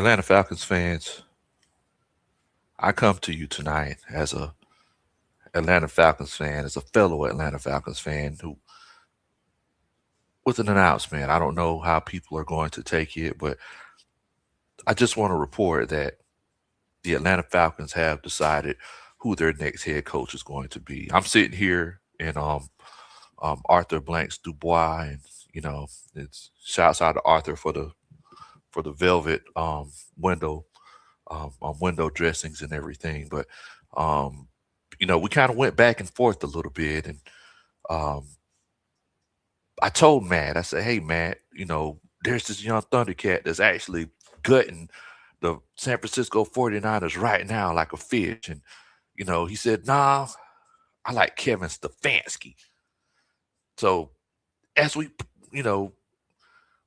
Atlanta Falcons fans, I come to you tonight as a Atlanta Falcons fan, as a fellow Atlanta Falcons fan who with an announcement. I don't know how people are going to take it, but I just want to report that the Atlanta Falcons have decided who their next head coach is going to be. I'm sitting here in Arthur Blanks Dubois, and it's shouts out to Arthur for the velvet window dressings and everything. But um, we kind of went back and forth a little bit, and um, I told Matt, I said, "Hey, Matt, there's this young Thundercat that's actually gutting the San Francisco 49ers right now like a fish." And he said, "Nah, I like Kevin Stefanski." So as we, you know,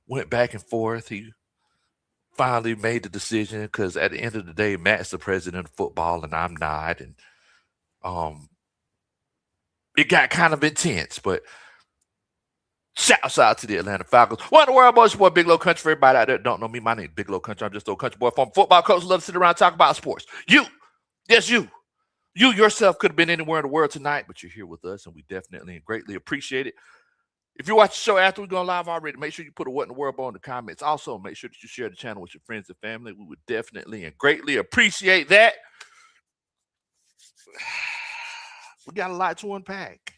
went back and forth, he finally made the decision because at the end of the day, Matt's the president of football and I'm not. And um, it got kind of intense, but shouts out to the Atlanta Falcons. What in the world, boys? Your boy Big Low Country. For everybody out there that don't know me, my name is Big Low Country. I'm just old country boy from football coach. Love to sit around and talk about sports. Yes, you. You yourself could have been anywhere in the world tonight, but you're here with us, and we definitely and greatly appreciate it. If you watch the show after we're going live already, make sure you put a what in the world in the comments. Also, make sure that you share the channel with your friends and family. We would definitely and greatly appreciate that. We got a lot to unpack.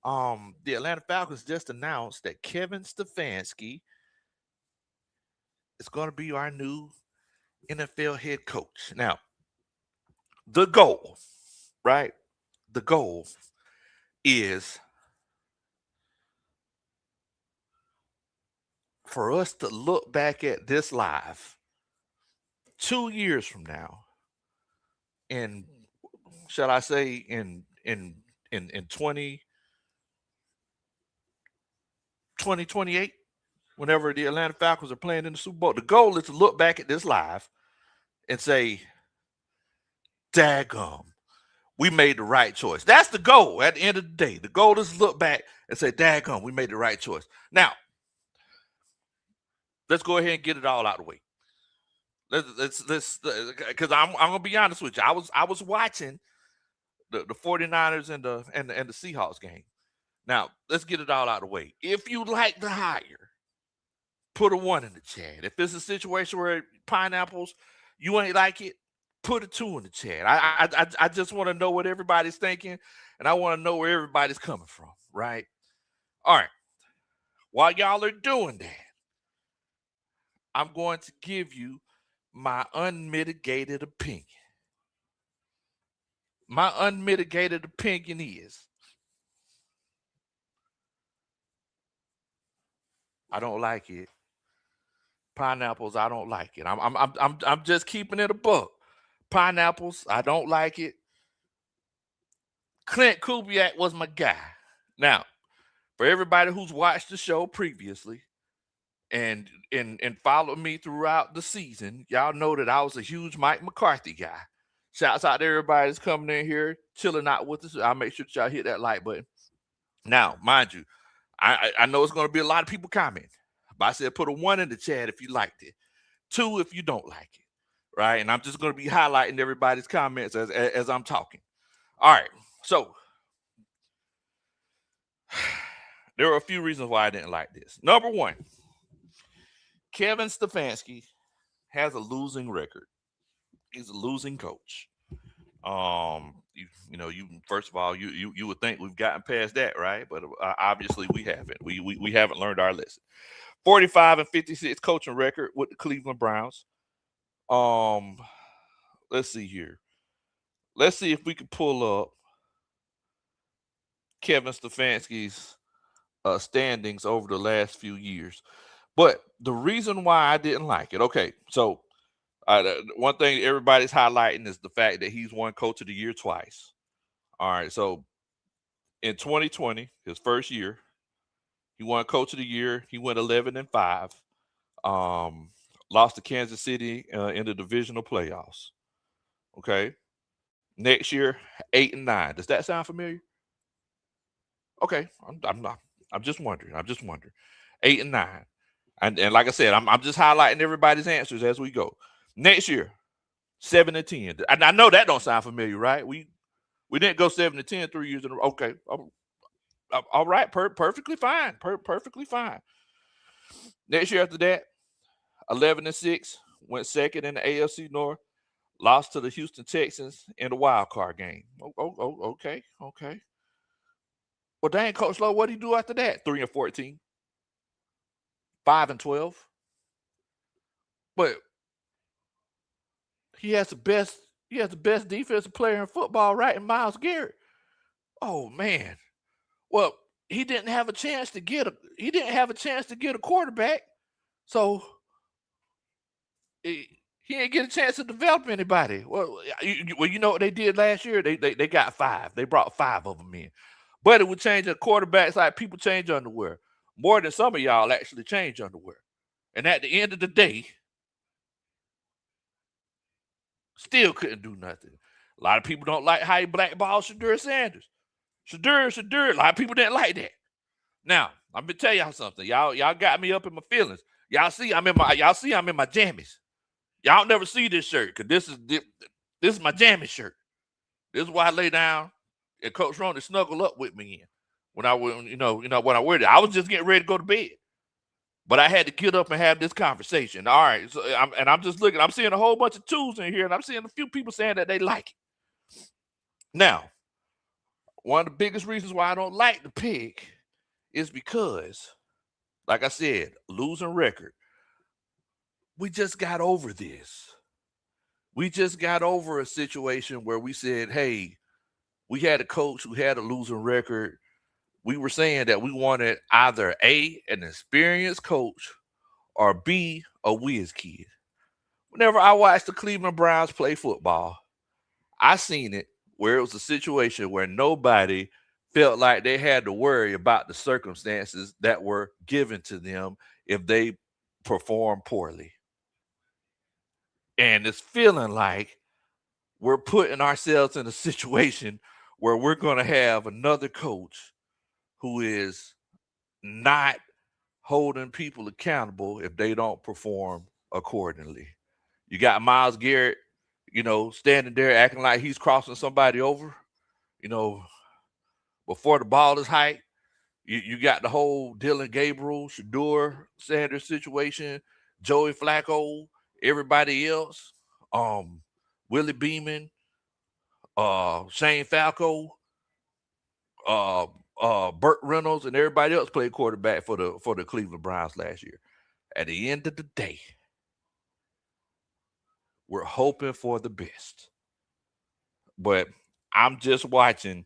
The Atlanta Falcons just announced that Kevin Stefanski is going to be our new NFL head coach. Now, the goal, right? The goal is for us to look back at this live 2 years from now, and shall I say in 2028, whenever the Atlanta Falcons are playing in the Super Bowl, the goal is to look back at this live and say, daggum, we made the right choice. That's the goal at the end of the day. The goal is to look back and say, daggum, we made the right choice. Now, let's go ahead and get it all out of the way. Let's because I'm gonna be honest with you. I was watching the 49ers and the Seahawks game. Now, let's get it all out of the way. If you like the hire, put a 1 in the chat. If it's a situation where pineapples, you ain't like it, put a 2 in the chat. I just want to know what everybody's thinking, and I want to know where everybody's coming from, right? All right. While y'all are doing that, I'm going to give you my unmitigated opinion. My unmitigated opinion is I don't like it. Pineapples, I don't like it. I'm just keeping it a buck. Pineapples, I don't like it. Clint Kubiak was my guy. Now, for everybody who's watched the show previously and followed me throughout the season, y'all know that I was a huge Mike McCarthy guy. Shouts out to everybody that's coming in here, chilling out with us. I'll make sure that y'all hit that like button. Now, mind you, I know it's going to be a lot of people comment, but I said put a 1 in the chat if you liked it, 2 if you don't like it, right? And I'm just going to be highlighting everybody's comments as I'm talking. All right, so there are a few reasons why I didn't like this. Number one, Kevin Stefanski has a losing record. He's a losing coach. You first of all, you would think we've gotten past that, right? But obviously we haven't. We haven't learned our lesson. 45-56 coaching record with the Cleveland Browns. Um, let's see here. Let's see if we can pull up Kevin Stefanski's standings over the last few years. But the reason why I didn't like it, okay, so one thing everybody's highlighting is the fact that he's won Coach of the Year twice. All right, so in 2020, his first year, he won Coach of the Year. He went 11-5. Lost to Kansas City in the divisional playoffs. Okay, next year 8-9. Does that sound familiar? Okay, I'm not. I'm just wondering. 8-9. And like I said, I'm just highlighting everybody's answers as we go. Next year, 7-10. And I know that don't sound familiar, right? We didn't go 7-10 3 years in a row. Okay, all right, perfectly fine, perfectly fine. Next year after that, 11-6, went second in the AFC North, lost to the Houston Texans in the wild card game. Okay. Well, dang, Coach Lowe, what did he do after that? 3-14, 5-12. But he has the best defensive player in football, right? In Myles Garrett. Oh man. Well, he didn't have a chance to get a quarterback, so he didn't get a chance to develop anybody. Well, you know what they did last year? They got 5. They brought 5 of them in. But it would change the quarterbacks like people change underwear. More than some of y'all actually change underwear. And at the end of the day, still couldn't do nothing. A lot of people don't like how he blackballed Shedeur Sanders. Shedeur. A lot of people didn't like that. Now, I'm gonna tell y'all something. Y'all got me up in my feelings. Y'all see I'm in my jammies. Y'all never see this shirt because this is my jammy shirt. This is why I lay down and Coach Roney snuggle up with me in when I when I wear it. I was just getting ready to go to bed. But I had to get up and have this conversation. All right. So I'm just looking. I'm seeing a whole bunch of twos in here, and I'm seeing a few people saying that they like it. Now, one of the biggest reasons why I don't like the pick is because, like I said, losing record. We just got over this. We just got over a situation where we said, hey, we had a coach who had a losing record. We were saying that we wanted either A, an experienced coach, or B, a whiz kid. Whenever I watched the Cleveland Browns play football, I seen it where it was a situation where nobody felt like they had to worry about the circumstances that were given to them if they perform poorly. And it's feeling like we're putting ourselves in a situation where we're going to have another coach who is not holding people accountable if they don't perform accordingly. You got Myles Garrett, standing there acting like he's crossing somebody over, before the ball is hiked. You got the whole Dylan Gabriel, Shedeur Sanders situation, Joey Flacco, everybody else, Willie Beeman, Shane Falco, Burt Reynolds, and everybody else played quarterback for the Cleveland Browns last year. At the end of the day, we're hoping for the best. But I'm just watching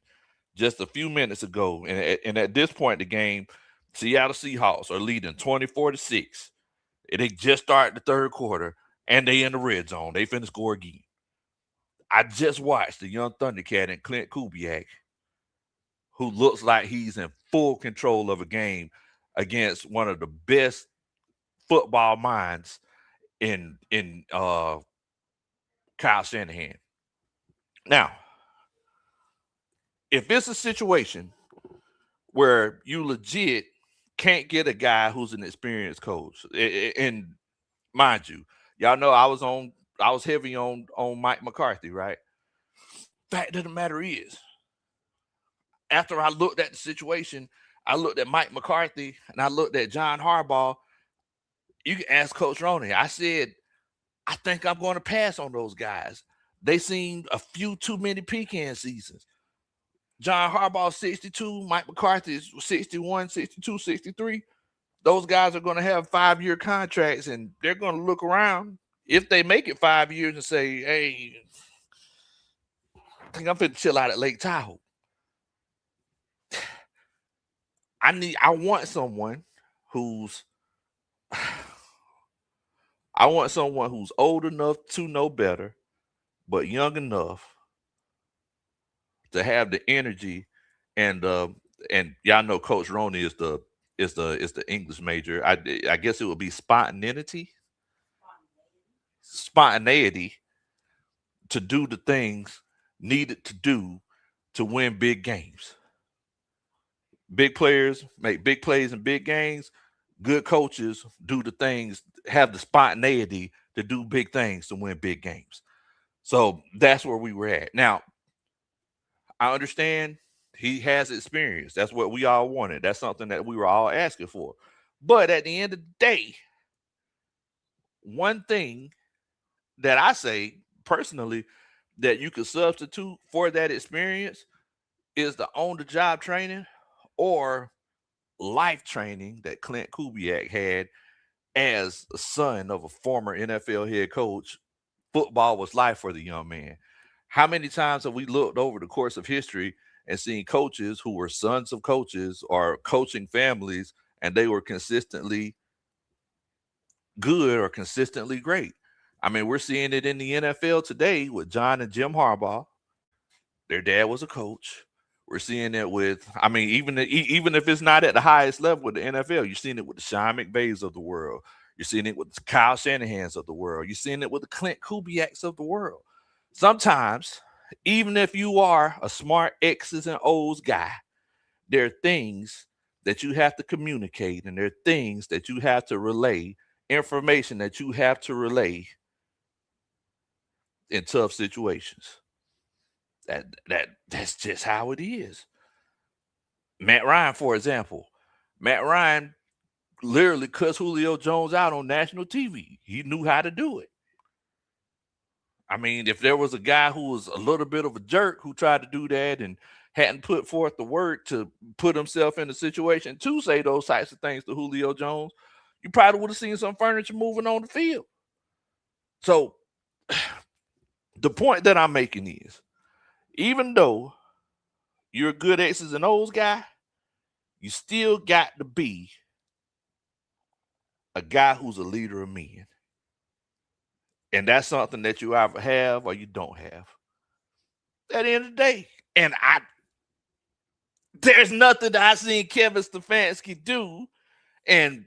just a few minutes ago, and at this point in the game, Seattle Seahawks are leading 24-6. And they just started the third quarter, and they in the red zone. They finna score again. I just watched the young Thundercat and Clint Kubiak, who looks like he's in full control of a game against one of the best football minds in Kyle Shanahan. Now, if it's a situation where you legit can't get a guy who's an experienced coach, and mind you, y'all know I was heavy on Mike McCarthy, right? Fact of the matter is, after I looked at the situation, I looked at Mike McCarthy and I looked at John Harbaugh. You can ask Coach Roney. I said, I think I'm going to pass on those guys. They seemed a few too many pecan seasons. John Harbaugh 62, Mike McCarthy is 61, 62, 63. Those guys are going to have 5-year contracts, and they're going to look around if they make it 5 years and say, hey, I think I'm fit to chill out at Lake Tahoe. I want someone who's old enough to know better, but young enough to have the energy and y'all know Coach Roney is the English major. I guess it would be spontaneity to do the things needed to do to win big games. Big players make big plays in big games. Good coaches do the things, have the spontaneity to do big things to win big games. So that's where we were at. Now, I understand he has experience. That's what we all wanted. That's something that we were all asking for. But at the end of the day, one thing that I say personally that you could substitute for that experience is the on the job training or life training that Clint Kubiak had as a son of a former NFL head coach. Football was life for the young man. How many times have we looked over the course of history and seen coaches who were sons of coaches or coaching families and they were consistently good or consistently great? I mean, we're seeing it in the NFL today with John and Jim Harbaugh. Their dad was a coach. We're seeing it with, I mean, even if it's not at the highest level with the NFL, you're seeing it with the Sean McVays of the world. You're seeing it with the Kyle Shanahan's of the world. You're seeing it with the Clint Kubiaks of the world. Sometimes, even if you are a smart X's and O's guy, there are things that you have to communicate, and there are things that you have to relay, information that you have to relay in tough situations. That's just how it is. Matt Ryan, for example. Matt Ryan literally cussed Julio Jones out on national TV. He knew how to do it. I mean, if there was a guy who was a little bit of a jerk who tried to do that and hadn't put forth the work to put himself in a situation to say those types of things to Julio Jones, you probably would have seen some furniture moving on the field. So the point that I'm making is, even though you're a good X's and O's guy, you still got to be a guy who's a leader of men. And that's something that you either have or you don't have. At the end of the day. And there's nothing that I seen Kevin Stefanski do. And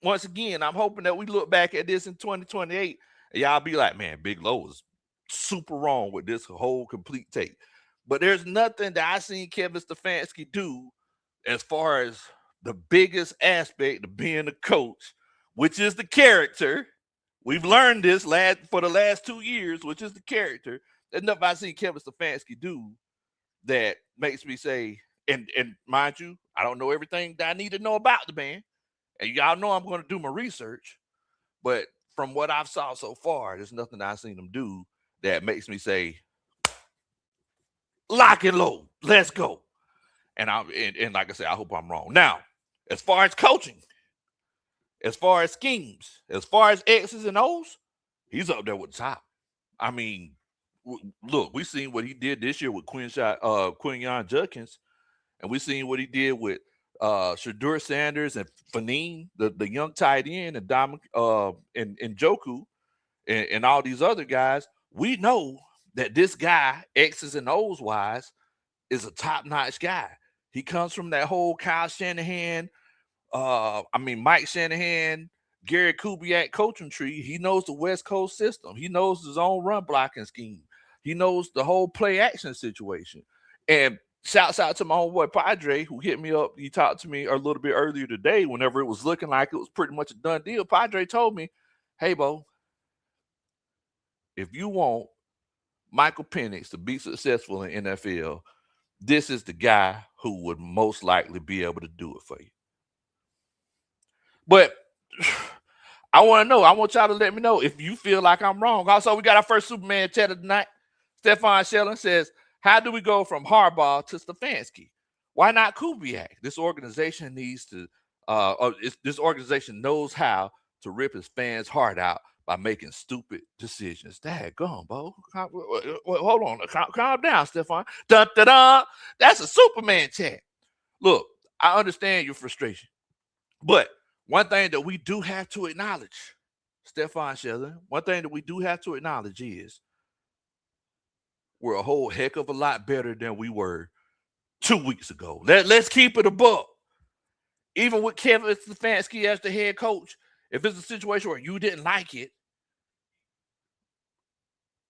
once again, I'm hoping that we look back at this in 2028 and y'all be like, man, Big Low is super wrong with this whole complete take. But there's nothing that I seen Kevin Stefanski do as far as the biggest aspect of being a coach, which is the character. We've learned this for the last 2 years, which is the character. There's nothing I seen Kevin Stefanski do that makes me say, and mind you, I don't know everything that I need to know about the man. And y'all know I'm going to do my research. But from what I've saw so far, there's nothing I've seen him do that makes me say, lock and load, let's go. And like I said, I hope I'm wrong. Now, as far as coaching, as far as schemes, as far as X's and O's, he's up there with the top. I mean, look, we seen what he did this year with Quinyon Judkins, and we seen what he did with Shadur Sanders and Fanine, the young tight end, and and Joku, and all these other guys. We know that this guy, X's and O's wise, is a top-notch guy. He comes from that whole Kyle Shanahan, Mike Shanahan, Gary Kubiak coaching tree. He knows the West Coast system. He knows his own run blocking scheme. He knows the whole play action situation. And shouts out to my homeboy Padre, who hit me up. He talked to me a little bit earlier today whenever it was looking like it was pretty much a done deal. Padre told me, hey, Bo, if you want Michael Penix to be successful in NFL, this is the guy who would most likely be able to do it for you. But I want to know. I want y'all to let me know if you feel like I'm wrong. Also, we got our first Superman chat of the night. Stefan Shelling says, how do we go from Harbaugh to Stefanski? Why not Kubiak? This organization needs to, this organization knows how to rip his fans' heart out by making stupid decisions. Daggone, Bo. Hold on. Calm down, Stefan. Dun, dun, dun. That's a Superman chat. Look, I understand your frustration. But one thing that we do have to acknowledge, Stefan Shelling, one thing that we do have to acknowledge is we're a whole heck of a lot better than we were 2 weeks ago. Let's keep it a buck. Even with Kevin Stefanski as the head coach, if it's a situation where you didn't like it,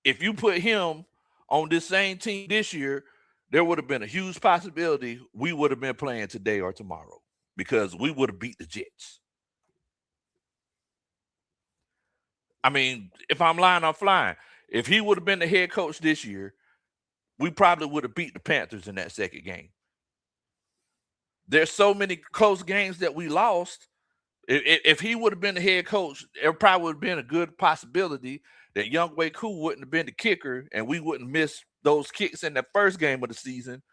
if you put him on this same team this year, there would have been a huge possibility we would have been playing today or tomorrow because we would have beat the Jets. I mean, if I'm lying, I'm flying. If he would have been the head coach this year, we probably would have beat the Panthers in that second game. There's so many close games that we lost. If he would have been the head coach, there probably would have been a good possibility that Young Wei Koo wouldn't have been the kicker, and we wouldn't miss those kicks in the first game of the season.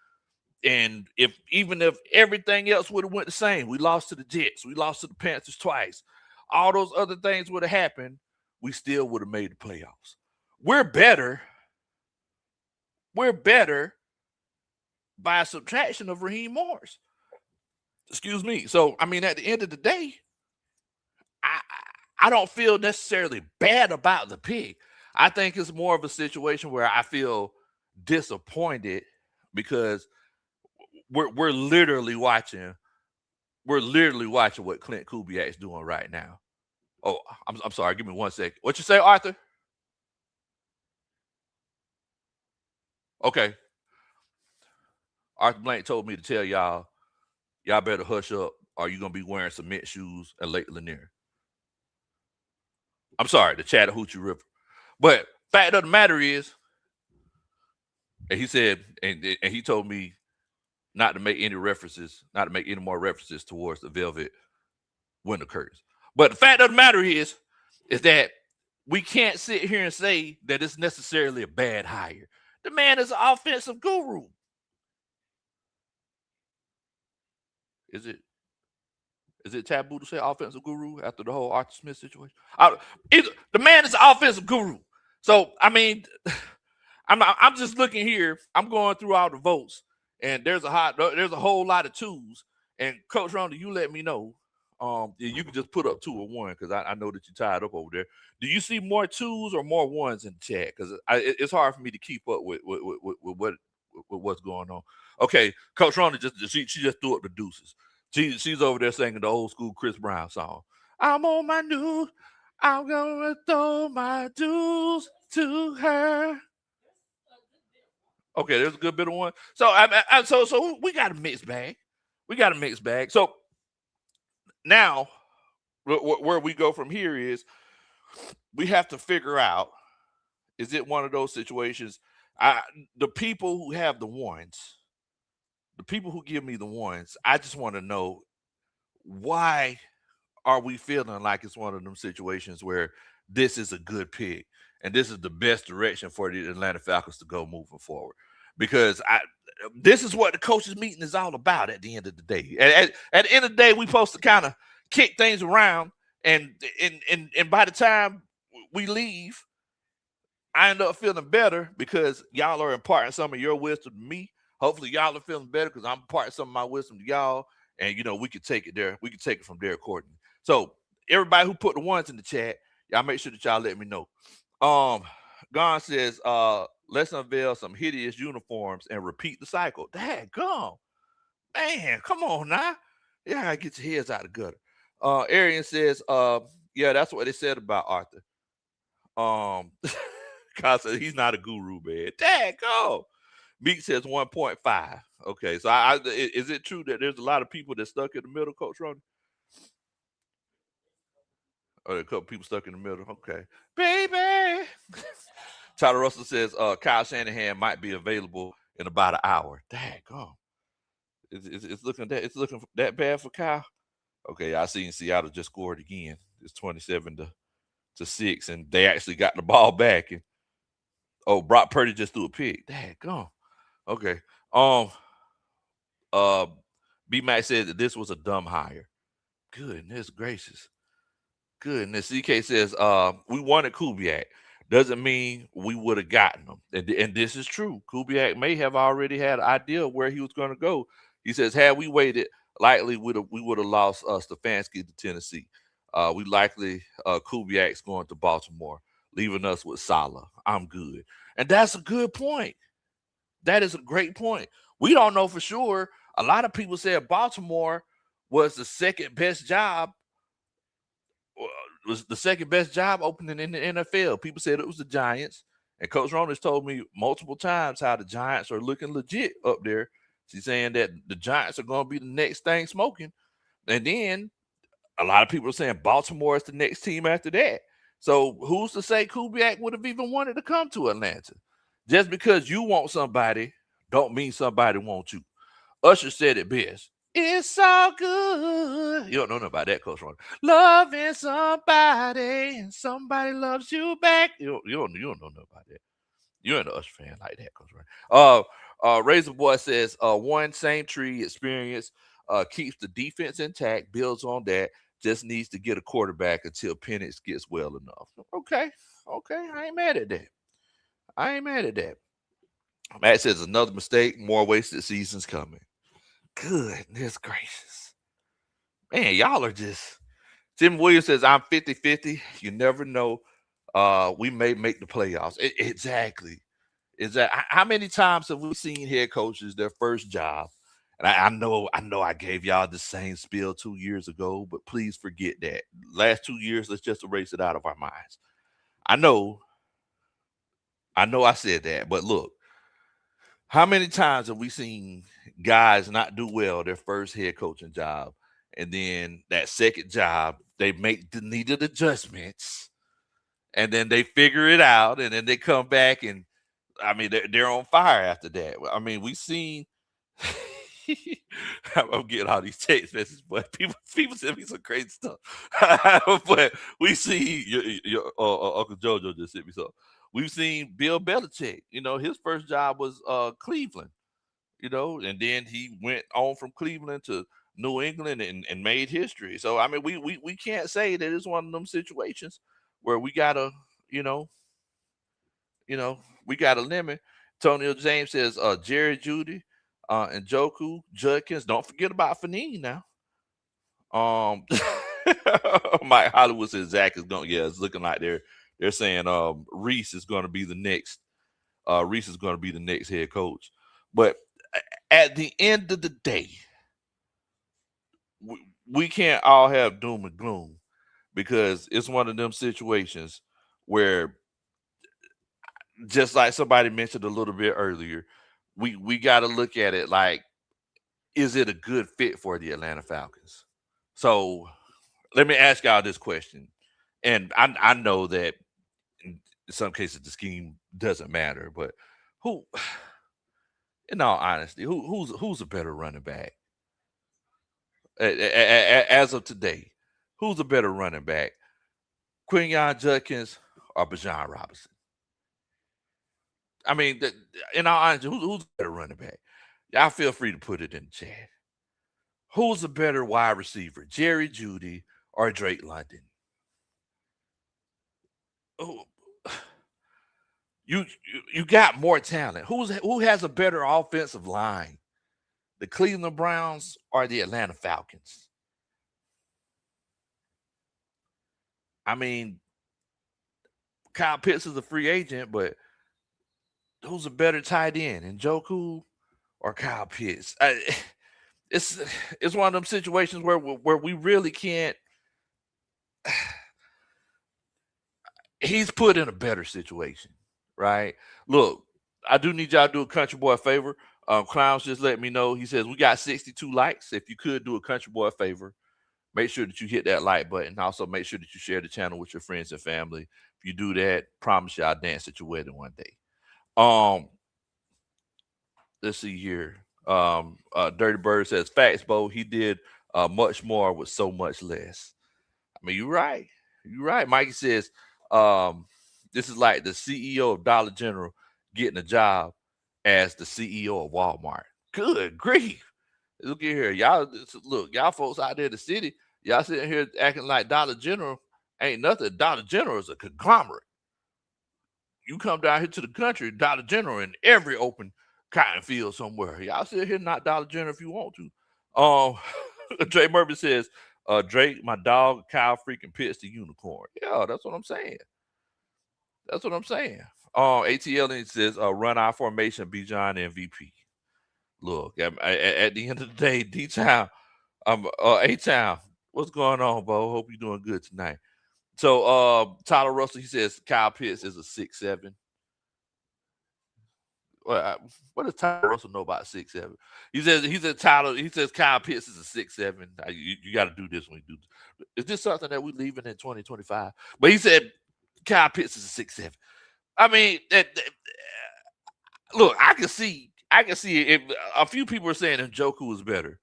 And even if everything else would have went the same, we lost to the Jets, we lost to the Panthers twice, all those other things would have happened, we still would have made the playoffs. We're better by a subtraction of Raheem Morris. Excuse me. So, I mean, at the end of the day, I don't feel necessarily bad about the pick. I think it's more of a situation where I feel disappointed because we're literally watching what Clint Kubiak's doing right now. Oh, I'm sorry. Give me 1 second. What you say, Arthur? Okay. Arthur Blank told me to tell y'all better hush up or you're going to be wearing cement shoes at Lake Lanier. I'm sorry, the Chattahoochee River. But fact of the matter is, and he said, and he told me not to make any more references towards the velvet winter curtains. But the fact of the matter is that we can't sit here and say that it's necessarily a bad hire. The man is an offensive guru. Is it taboo to say offensive guru after the whole Arthur Smith situation? The man is an offensive guru. So, I mean, I'm just looking here. I'm going through all the votes, and there's a whole lot of twos. And Coach Ronda, you let me know. You can just put up 2 or 1 because I know that you're tied up over there. Do you see more 2s or more 1s in the chat? Because it's hard for me to keep up with what's going on. Okay, Coach Ronda she just threw up the deuces. She's over there singing the old school Chris Brown song. I'm on my knees. I'm gonna throw my dues to her. Okay, there's a good bit of 1. So so we got a mixed bag. So now where we go from here is we have to figure out, is it one of those situations? The people who have the ones, the people who give me the ones, I just want to know, why are we feeling like it's one of them situations where this is a good pick and this is the best direction for the Atlanta Falcons to go moving forward? Because this is what the coaches meeting is all about at the end of the day. At the end of the day, we're supposed to kind of kick things around, and by the time we leave, I end up feeling better because y'all are imparting some of your wisdom to me. Hopefully y'all are feeling better because I'm imparting some of my wisdom to y'all, and we can take it there. We can take it from there accordingly. So everybody who put the 1s in the chat, y'all make sure that y'all let me know. Gon says, let's unveil some hideous uniforms and repeat the cycle. Daggone. Man, come on now. Yeah, gotta get your heads out of the gutter. Arian says, yeah, that's what they said about Arthur. Kyle says he's not a guru, man. Daggone. Meek says 1.5. Okay, so is it true that there's a lot of people that stuck in the middle, Coach Ronnie? Oh, a couple people stuck in the middle. Okay. Baby. Tyler Russell says Kyle Shanahan might be available in about an hour. Daggone. It's looking that bad for Kyle. Okay, I seen Seattle just scored again. It's 27-6, and they actually got the ball back. And Brock Purdy just threw a pick. Daggone. Okay. B-Mac said that this was a dumb hire. Goodness gracious. Goodness. CK says, we wanted Kubiak. Doesn't mean we would have gotten him. And this is true. Kubiak may have already had an idea of where he was going to go. He says, had we waited, likely we would have lost Stefanski to Tennessee. We likely Kubiak's going to Baltimore, leaving us with Saleh. I'm good. And that's a good point. That is a great point. We don't know for sure. A lot of people said Baltimore was the second best job opening in the NFL. People said it was the Giants. And Coach Ron has told me multiple times how the Giants are looking legit up there. She's saying that the Giants are going to be the next thing smoking. And then a lot of people are saying Baltimore is the next team after that. So who's to say Kubiak would have even wanted to come to Atlanta? Just because you want somebody, don't mean somebody wants you. Usher said it best. It's so good. You don't know nothing about that, Coach Ron. Loving somebody and somebody loves you back. You don't know nothing about that. You ain't an Usher fan like that, Coach Ron. Razor Boy says, one same tree experience keeps the defense intact, builds on that, just needs to get a quarterback until Penix gets well enough. Okay. Okay. I ain't mad at that. I ain't mad at that. Matt says another mistake, more wasted seasons coming. Goodness gracious. Man, y'all are just. Tim Williams says, I'm 50-50. You never know. We may make the playoffs. Exactly. How many times have we seen head coaches their first job? And I know I gave y'all the same spiel 2 years ago, but please forget that. Last 2 years, let's just erase it out of our minds. I know I said that, but look, how many times have we seen guys not do well their first head coaching job, and then that second job they make the needed adjustments, and then they figure it out, and then they come back and I mean they're on fire after that. I mean we've seen. I'm getting all these text messages, but people send me some crazy stuff. But we see your Uncle JoJo just sent me something. We've seen Bill Belichick. His first job was Cleveland. And then he went on from Cleveland to New England and made history. So I mean, we can't say that it's one of them situations where we gotta, you know, we got a limit. Tonio James says, Jerry Judy, and Joku Judkins. Don't forget about Fanine now. Mike Hollywood says Zach is going. Yeah, it's looking like they're saying Reese is going to be the next. Reese is going to be the next head coach. But at the end of the day, we can't all have doom and gloom because it's one of them situations where, just like somebody mentioned a little bit earlier, we got to look at it like, is it a good fit for the Atlanta Falcons? So let me ask y'all this question, and I know that in some cases the scheme doesn't matter, but who, in all honesty, who's a better running back as of today? Who's a better running back, Quinyon Judkins or Bijan Robinson? I mean, in all honesty, who's a better running back? Y'all feel free to put it in the chat. Who's a better wide receiver, Jerry Judy or Drake London? Oh, you got more talent. Who has a better offensive line, the Cleveland Browns or the Atlanta Falcons? I mean, Kyle Pitts is a free agent, but who's a better tight end, Njoku or Kyle Pitts? It's one of them situations where we really can't. He's put in a better situation, right? Look, I do need y'all to do a country boy a favor. Clowns just let me know. He says we got 62 likes. If you could do a country boy a favor, make sure that you hit that like button. Also, make sure that you share the channel with your friends and family. If you do that, promise you I'll dance at your wedding one day. Let's see here. Dirty Bird says, facts, Bo. He did much more with so much less. I mean, you're right. You're right. Mikey says, this is like the CEO of Dollar General getting a job as the CEO of Walmart. Good grief. Look at here. Y'all folks out there in the city, y'all sitting here acting like Dollar General ain't nothing. Dollar General is a conglomerate. You come down here to the country, Dollar General in every open cotton field somewhere. Y'all sit here not Dollar General if you want to. Dre Murphy says, Drake, my dog, Kyle freaking Pitts the unicorn. Yeah, that's what I'm saying. That's what I'm saying. ATL says, run our formation, Bijan MVP. Look, at the end of the day, D-Town, A-Town, what's going on, Bo? Hope you're doing good tonight. So, Tyler Russell, he says Kyle Pitts is a 6'7". Well, what does Tyler Russell know about 6'7"? He says Kyle Pitts is a 6'7". You got to do this when you do this. Is this something that we leaving in 2025? But he said Kyle Pitts is a 6'7". I mean, look, I can see if a few people are saying Njoku was better.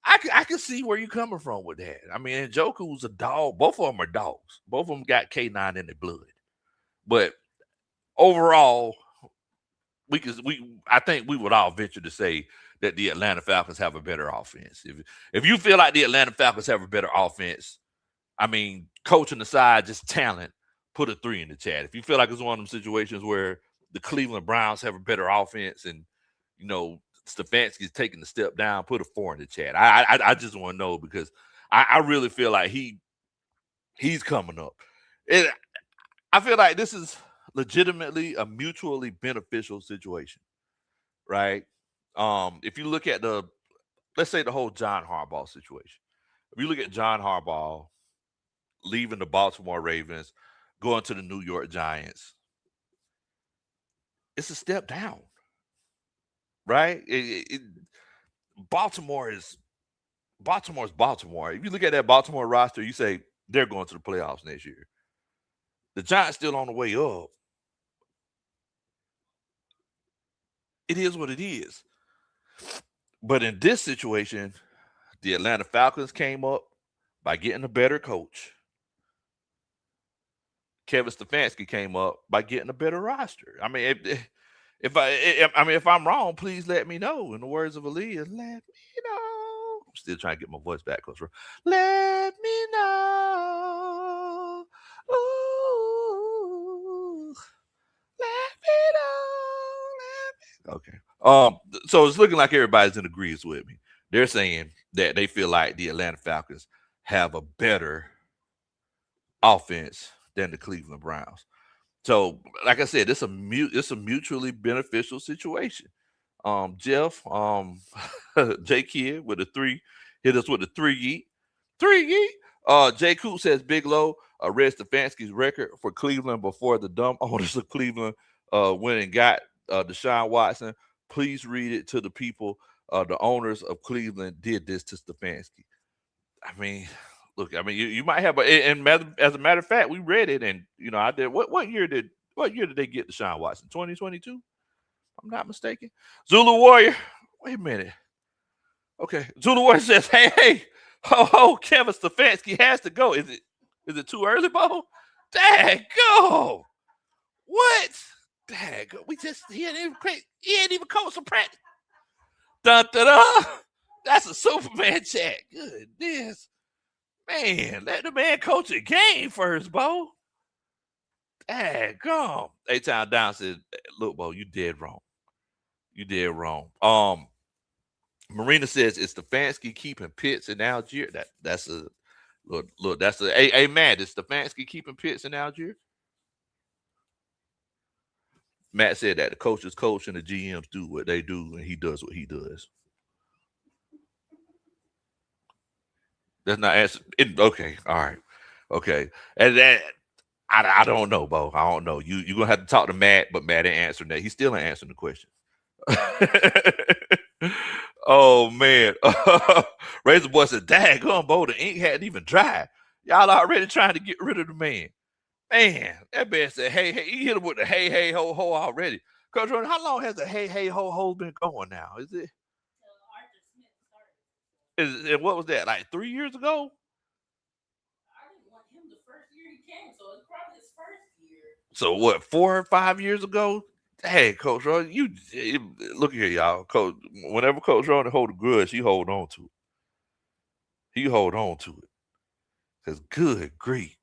I can see where you're coming from with that. I mean, Njoku was a dog. Both of them are dogs. Both of them got K9 in their blood. But overall, I think we would all venture to say that the Atlanta Falcons have a better offense. If you feel like the Atlanta Falcons have a better offense, I mean, coaching aside, just talent, put a 3 in the chat. If you feel like it's one of them situations where the Cleveland Browns have a better offense and, you know, Stefanski's taking the step down, put a 4 in the chat. I just want to know because I really feel like he's coming up. I feel like this is legitimately a mutually beneficial situation, right? If you look at let's say the whole John Harbaugh situation. If you look at John Harbaugh leaving the Baltimore Ravens, going to the New York Giants, it's a step down, right? Baltimore's Baltimore. If you look at that Baltimore roster, you say they're going to the playoffs next year. The Giants still on the way up. It is what it is. But in this situation, the Atlanta Falcons came up by getting a better coach. Kevin Stefanski came up by getting a better roster. I mean, if I'm wrong, please let me know. In the words of Aaliyah, let me know. I'm still trying to get my voice back close. Let me know. Ooh, let me know. Okay. So it's looking like everybody's in agreement with me. They're saying that they feel like the Atlanta Falcons have a better offense than the Cleveland Browns. So, like I said, it's a mutually beneficial situation. Jeff, J Kid with a 3, hit us with a 3 yeet. J Coop says Big Low read Stefanski's record for Cleveland before the dumb owners of Cleveland went and got Deshaun Watson. Please read it to the people. The owners of Cleveland did this to Stefanski. I mean, look, I mean, you might have, and as a matter of fact, we read it, and you know, I did. What year did they get Deshaun Watson? 2022. I'm not mistaken. Zulu Warrior. Wait a minute. Okay, Zulu Warrior says, "Hey, Kevin Stefanski has to go. Is it too early, Bo? Dang, go. What? Dang, he ain't even coached some practice. Dun, dun, dun. That's a Superman chat. Goodness. Man, let the man coach a game first, Bo. Daggone. A-Town Down said, look, Bo, you dead wrong. You dead wrong. Marina says, is Stefanski keeping Pitts in Algier? That's a look, that's a hey man, is Stefanski keeping Pitts in Algier? Matt said that the coaches coach and the GMs do what they do, and he does what he does. That's not answer. Okay, all right, okay, and that I don't know, Bo. I don't know. You're gonna have to talk to Matt, but Matt ain't answering that. He's still ain't answering the question. Oh man, Razor Boy said, "Daggone, Bo, the ink hadn't even dried. Y'all already trying to get rid of the man." Man, that man said, "Hey, hey," he hit him with the "hey, hey, ho, ho" already. Coach Ron, how long has the "hey, hey, ho, ho" been going now? Is it? And what was that? Like 3 years ago? I didn't want him the first year he came, so it's probably his first year. So what? 4 or 5 years ago? Hey, Coach Ron, you look here, y'all. Coach, whenever Coach Ron hold a grudge, he hold on to it. He hold on to it. Cause good grief.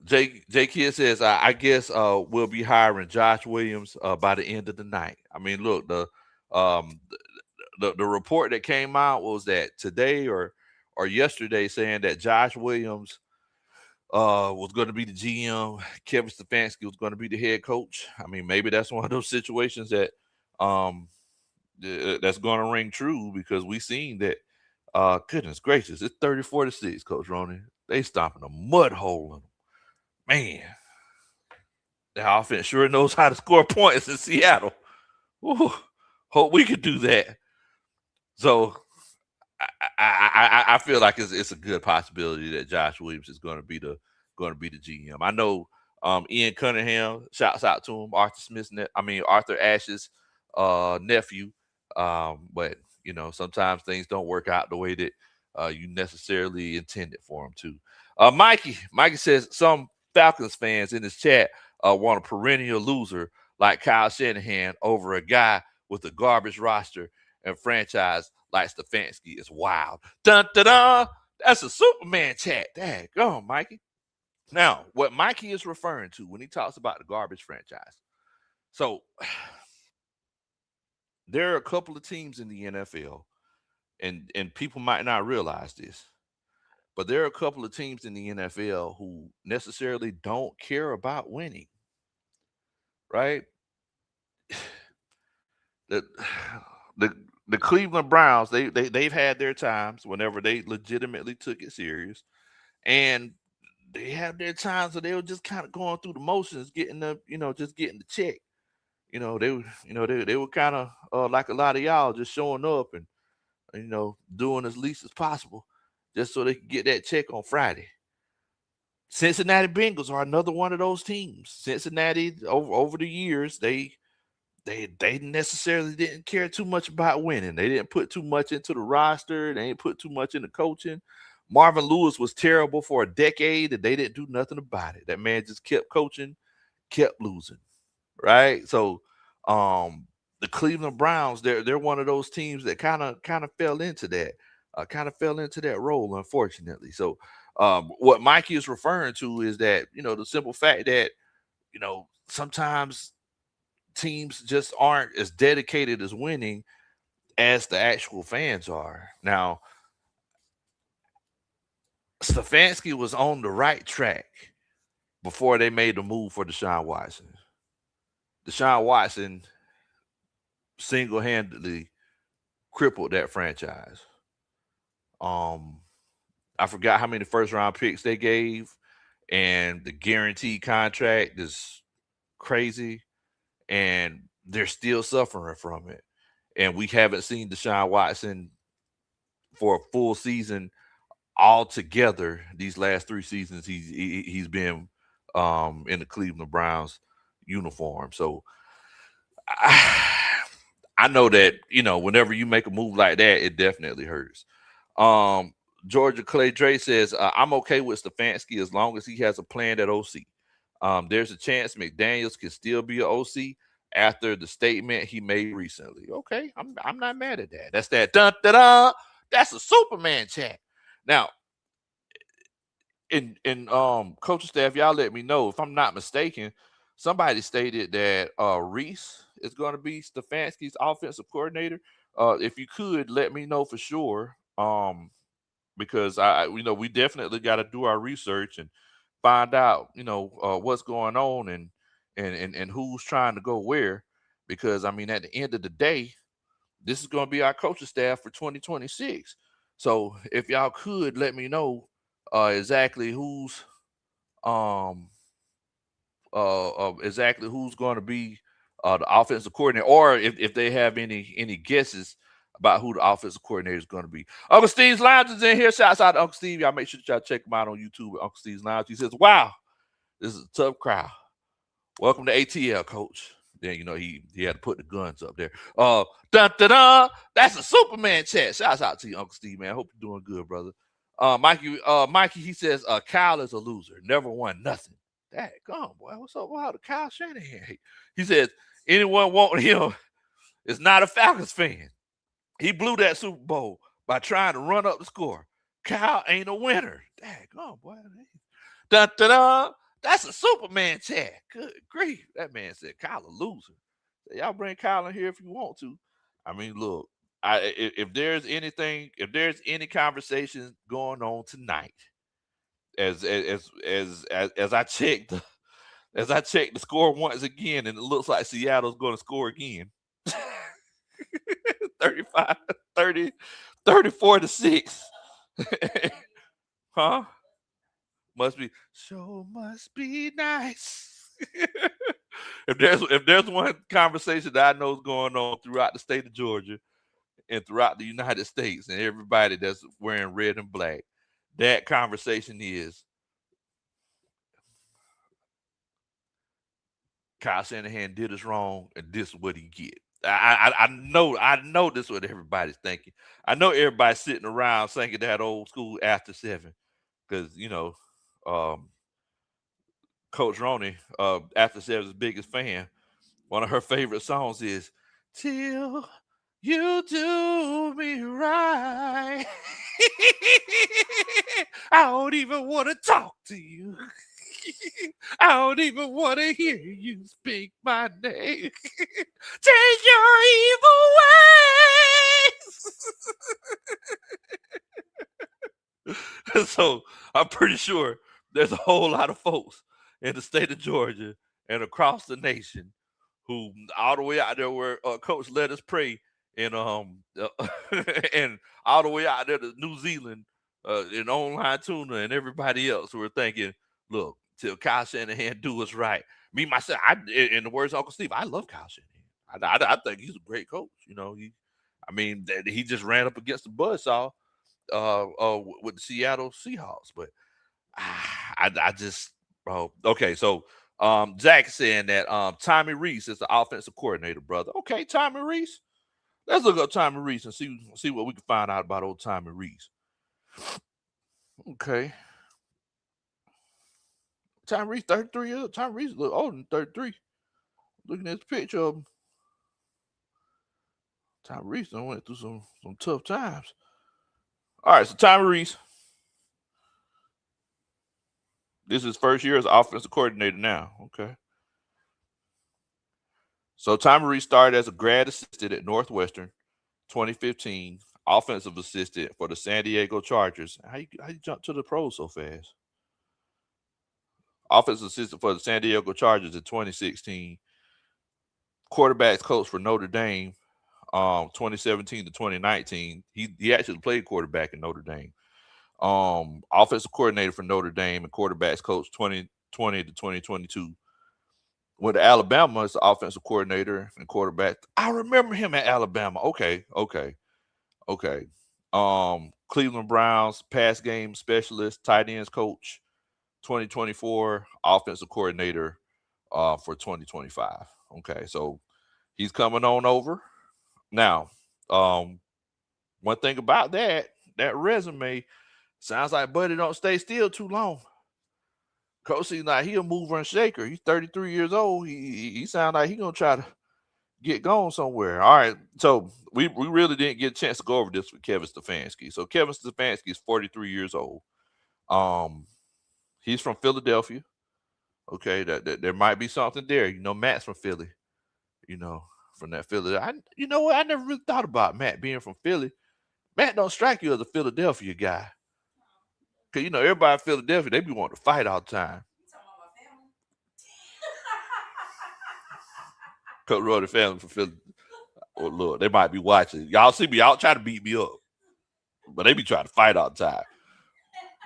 J Kid says, I guess we'll be hiring Josh Williams by the end of the night. I mean, look, um the report that came out was that today or yesterday saying that Josh Williams was going to be the GM, Kevin Stefanski was going to be the head coach. I mean, maybe that's one of those situations that that's going to ring true because we seen that. Goodness gracious, it's 34-6, Coach Ronan. They stomping a mud hole in them. Man, the offense sure knows how to score points in Seattle. Ooh, hope we could do that. So I feel like it's a good possibility that Josh Williams is going to be the going to be the GM. I know Ian Cunningham, shouts out to him, Arthur Ashe's nephew. But sometimes things don't work out the way that you necessarily intended for them to. Mikey says some Falcons fans in his chat want a perennial loser like Kyle Shanahan over a guy with a garbage roster and franchise like Stefanski. Is wild. Dun dun dun. That's a Superman chat. Dang, go on, Mikey. Now, what Mikey is referring to when he talks about the garbage franchise. So there are a couple of teams in the NFL, and people might not realize this, but there are a couple of teams in the NFL who necessarily don't care about winning, right? The the the Cleveland Browns, they've had their times whenever they legitimately took it serious, and they have their times where they were just kind of going through the motions, getting just getting the check. They were kind of like a lot of y'all, just showing up and doing as least as possible, just so they could get that check on Friday. Cincinnati Bengals are another one of those teams. Cincinnati over the years, they necessarily didn't care too much about winning. They didn't put too much into the roster. They didn't put too much into coaching. Marvin Lewis was terrible for a decade, and they didn't do nothing about it. That man just kept coaching, kept losing, right? So, the Cleveland Browns, they're one of those teams that kind of fell into that role, unfortunately. So, what Mikey is referring to is that the simple fact that sometimes teams just aren't as dedicated as winning as the actual fans are. Now, Stefanski was on the right track before they made the move for Deshaun Watson. Deshaun Watson single-handedly crippled that franchise. I forgot how many first-round picks they gave, and the guaranteed contract is crazy, and they're still suffering from it. And we haven't seen Deshaun Watson for a full season altogether these last 3 seasons. He's been in the Cleveland Browns uniform. So I know that whenever you make a move like that, it definitely hurts. Georgia Clay Dre says I'm okay with Stefanski as long as he has a plan at OC. There's a chance McDaniels can still be an OC after the statement he made recently. Okay, I'm not mad at that. That's that dun dun dun. That's a Superman chat. Now, in coaching staff, y'all let me know if I'm not mistaken. Somebody stated that Reese is going to be Stefanski's offensive coordinator. If you could let me know for sure, because we definitely got to do our research and find out what's going on and who's trying to go where. Because at the end of the day, this is going to be our coaching staff for 2026. So if y'all could let me know exactly um who's going to be the offensive coordinator, or if they have any guesses about who the offensive coordinator is going to be. Uncle Steve's Lounge is in here. Shouts out to Uncle Steve. Y'all make sure that y'all check him out on YouTube at Uncle Steve's Lounge. He says, "Wow, this is a tough crowd. Welcome to ATL, Coach." Then he had to put the guns up there. Dun dun dun. That's a Superman chat. Shouts out to you, Uncle Steve, man. Hope you're doing good, brother. Mikey, he says, Kyle is a loser. Never won nothing. Dang, come on, boy. What's up with Kyle Shanahan? He says, anyone want him is not a Falcons fan. He blew that Super Bowl by trying to run up the score. Kyle ain't a winner. Dang, come on, boy. Dun dun dun. That's a Superman chat. Good grief. That man said Kyle a loser. So y'all bring Kyle in here if you want to. Look, if there's any conversation going on tonight, as I checked the score once again, and it looks like Seattle's going to score again. 35, 30, 34-6. Huh? Must be nice. if there's one conversation that I know is going on throughout the state of Georgia and throughout the United States and everybody that's wearing red and black, that conversation is Kyle Shanahan did us wrong, and this is what he get. I know this is what everybody's thinking. I know everybody's sitting around singing that old school after seven because um, Coach Roney, after seven's biggest fan. One of her favorite songs is "Till You Do Me Right." I don't even want to talk to you. I don't even want to hear you speak my name. Change your evil ways. So I'm pretty sure there's a whole lot of folks in the state of Georgia and across the nation who all the way out there where Coach Let Us Pray and all the way out there to New Zealand and online tuna and everybody else who are thinking, look, till Kyle Shanahan do us right. Me myself, in the words of Uncle Steve, I love Kyle Shanahan. I think he's a great coach. He just ran up against the buzzsaw with the Seattle Seahawks, but I just okay. So Zach saying that Tommy Reese is the offensive coordinator, brother. Okay, Tommy Reese. Let's look up Tommy Reese and see what we can find out about old Tommy Reese. Okay. Tommy Reese, 33 years old. Tommy Reese look older than 33. Looking at the picture of him. Tommy Reese done went through some tough times. All right, so Tommy Reese. This is his first year as offensive coordinator now. Okay. So Tommy Reese started as a grad assistant at Northwestern, 2015, offensive assistant for the San Diego Chargers. How you jump to the pros so fast? Offensive assistant for the San Diego Chargers in 2016. Quarterbacks coach for Notre Dame, 2017 to 2019. He actually played quarterback in Notre Dame. Offensive coordinator for Notre Dame and quarterbacks coach 2020 to 2022. Went to Alabama as the offensive coordinator and quarterback. I remember him at Alabama. Okay. Cleveland Browns pass game specialist, tight ends coach, 2024 offensive coordinator for 2025. Okay, so he's coming on over. Now, one thing about that resume sounds like Buddy don't stay still too long. Coach seems like he a mover and shaker. He's 33 years old. He sound like he gonna try to get going somewhere. All right. So we really didn't get a chance to go over this with Kevin Stefanski. So Kevin Stefanski is 43 years old. Um, he's from Philadelphia. Okay, that there might be something there. Matt's from Philly. From that Philly. You know what? I never really thought about Matt being from Philly. Matt don't strike you as a Philadelphia guy. Cause everybody in Philadelphia, they be wanting to fight all the time. Coach Roddy family from Philly. Oh Lord, they might be watching. Y'all see me out try to beat me up. But they be trying to fight all the time.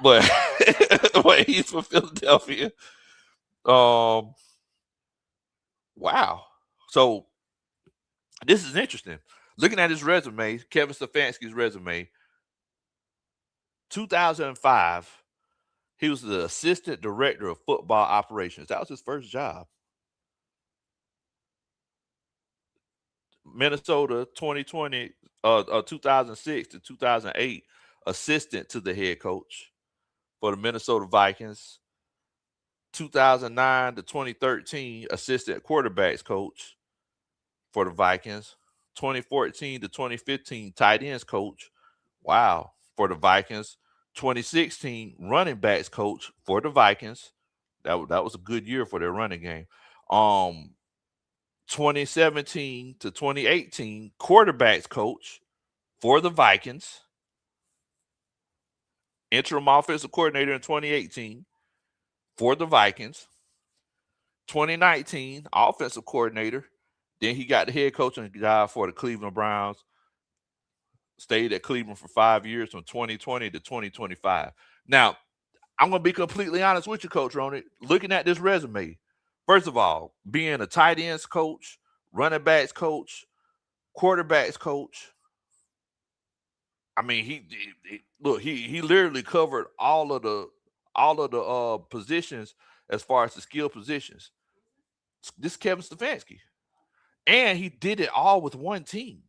But but he's from Philadelphia. Wow. So this is interesting. Looking at his resume, Kevin Stefanski's resume, 2005, he was the assistant director of football operations. That was his first job. Minnesota 2006 to 2008, assistant to the head coach for the Minnesota Vikings. 2009 to 2013, assistant quarterbacks coach for the Vikings. 2014 to 2015, tight ends coach. Wow, for the Vikings. 2016, running backs coach for the Vikings. That was a good year for their running game. 2017 to 2018, quarterbacks coach for the Vikings. Interim offensive coordinator in 2018 for the Vikings. 2019, offensive coordinator. Then he got the head coaching job for the Cleveland Browns. Stayed at Cleveland for 5 years from 2020 to 2025. Now, I'm going to be completely honest with you, Coach Roney. Looking at this resume, first of all, being a tight ends coach, running backs coach, quarterbacks coach. I mean, he literally covered all of the positions as far as the skill positions. This is Kevin Stefanski, and he did it all with one team.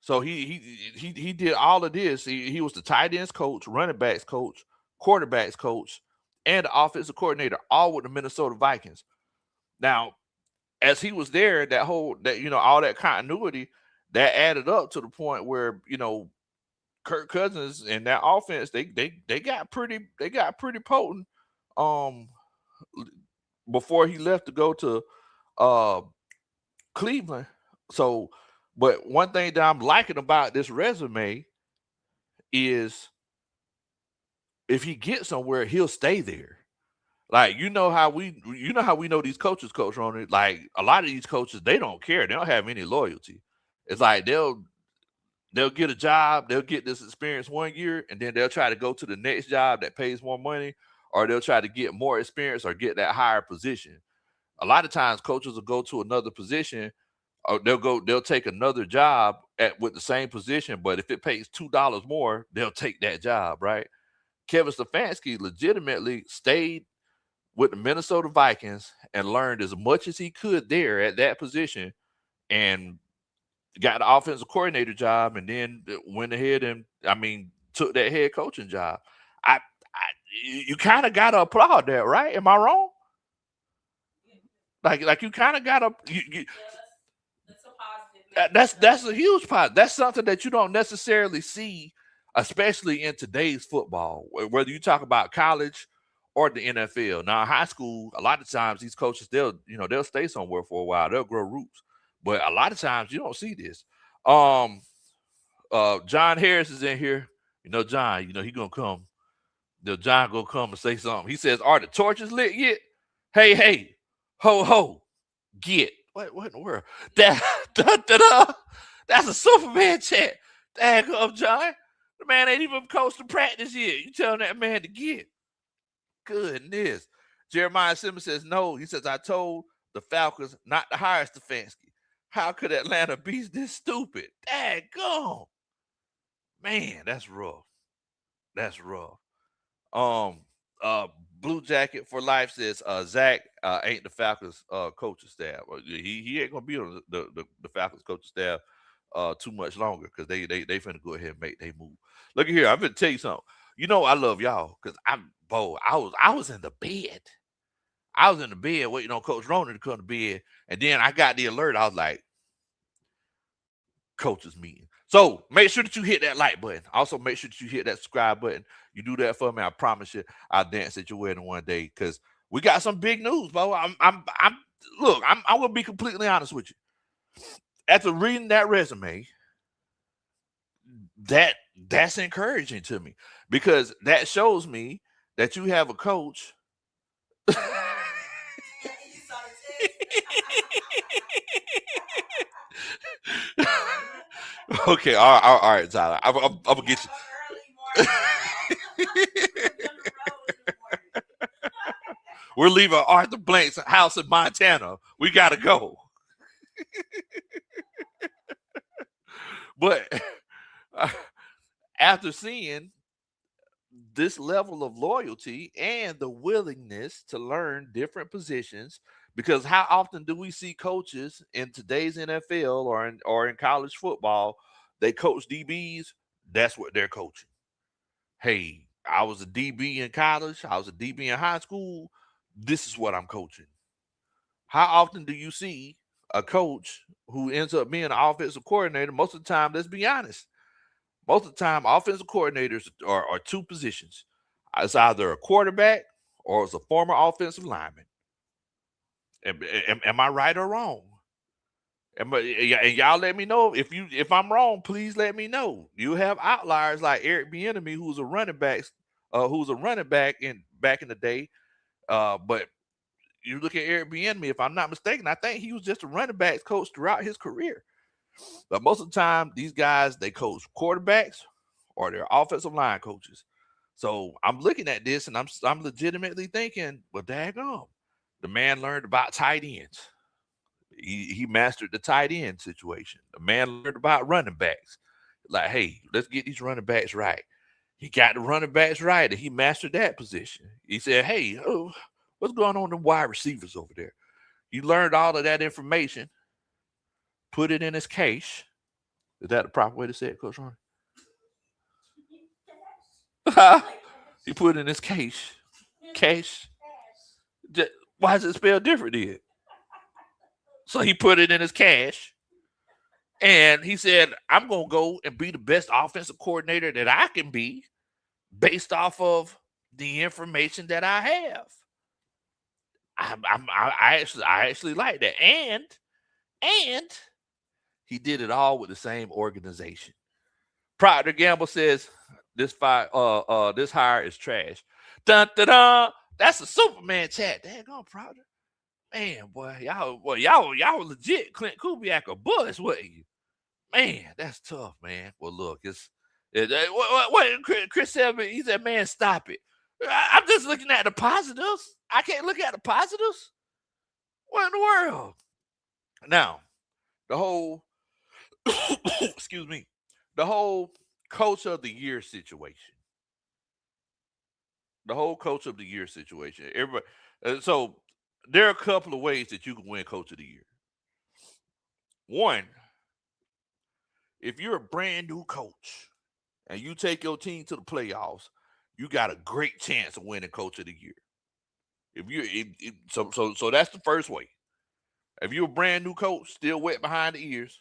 So he did all of this. He was the tight ends coach, running backs coach, quarterbacks coach, and the offensive coordinator, all with the Minnesota Vikings. Now, as he was there, all that continuity that added up to the point where Kirk Cousins and that offense they got pretty potent um before he left to go to uh Cleveland. So, but one thing that I'm liking about this resume is if he gets somewhere, he'll stay there. Like you know how we know these coaches, Coach Ronnie. Like a lot of these coaches, they don't care. They don't have any loyalty. It's like they'll get a job, they'll get this experience 1 year, and then they'll try to go to the next job that pays more money, or they'll try to get more experience or get that higher position. A lot of times coaches will go to another position or they'll take another job at with the same position, but if it pays $2 more, they'll take that job, right? Kevin Stefanski legitimately stayed with the Minnesota Vikings and learned as much as he could there at that position and got the offensive coordinator job and then went ahead and took that head coaching job. I you kind of gotta applaud that, right? Am I wrong? Like you kind of gotta that's a huge part. That's something that you don't necessarily see, especially in today's football. Whether you talk about college or the NFL. Now, high school, a lot of times these coaches they'll stay somewhere for a while. They'll grow roots, but a lot of times you don't see this. Um, John Harris is in here. John. He gonna come. John gonna come and say something. He says, "Are the torches lit yet? Hey, hey, ho, ho, get what in the world? That da, da, da. That's a Superman chat. Dang up, John. The man ain't even coached to practice yet. You telling that man to get? Goodness." Jeremiah Simmons says no. He says I told the Falcons not to hire Stefanski. How could Atlanta be this stupid? Dang gone. Man, that's rough. That's rough. Um, uh, Blue Jacket for Life says Zach ain't the Falcons coaching staff. He ain't gonna be on the Falcons coaching staff too much longer because they finna go ahead and make they move. Look at here, I'm gonna tell you something. I love y'all because I'm bold. I was in the bed. I was in the bed waiting on Coach Ronan to come to bed, and then I got the alert. I was like, coaches meeting. So make sure that you hit that like button. Also, make sure that you hit that subscribe button. You do that for me, I promise you, I'll dance at your wedding one day because we got some big news, bro. I'm gonna be completely honest with you. After reading that resume, that's encouraging to me because that shows me that you have a coach. Okay, all right, Tyler. I'm gonna get you. We're leaving Arthur Blank's house in Montana. We gotta go. But after seeing this level of loyalty and the willingness to learn different positions, because how often do we see coaches in today's NFL or in college football, they coach DBs, that's what they're coaching. Hey, I was a DB in college, I was a DB in high school, this is what I'm coaching. How often do you see a coach who ends up being an offensive coordinator? Most of the time, let's be honest. Most of the time, offensive coordinators are two positions. It's either a quarterback or it's a former offensive lineman. Am I right or wrong? And y'all let me know if I'm wrong. Please let me know. You have outliers like Eric Bieniemy, who's a running back back in the day. But you look at Eric Bieniemy, if I'm not mistaken, I think he was just a running backs coach throughout his career. But most of the time, these guys they coach quarterbacks or they're offensive line coaches. So I'm looking at this and I'm legitimately thinking, well, daggone, the man learned about tight ends. He mastered the tight end situation. The man learned about running backs. Like, hey, let's get these running backs right. He got the running backs right, and he mastered that position. He said, hey, what's going on with the wide receivers over there? He learned all of that information, put it in his cache. Is that the proper way to say it, Coach Ronnie? He put it in his cache. Cache. Why is it spelled different then? So he put it in his cache. And he said, I'm going to go and be the best offensive coordinator that I can be based off of the information that I have. I actually like that. And he did it all with the same organization. Procter Gamble says this hire is trash. Dun, dun, dun. That's a Superman chat. Daggone Procter. Man, boy, y'all legit Clint Kubiak or Bush, wasn't you? Man, that's tough, man. Well, look, what Chris said. He said, man, stop it. I'm just looking at the positives. I can't look at the positives. What in the world? Now, the whole excuse me, the whole coach of the year situation. The whole coach of the year situation. Everybody. So there are a couple of ways that you can win coach of the year. One, if you're a brand new coach and you take your team to the playoffs, you got a great chance of winning coach of the year. So that's the first way. If you're a brand new coach, still wet behind the ears,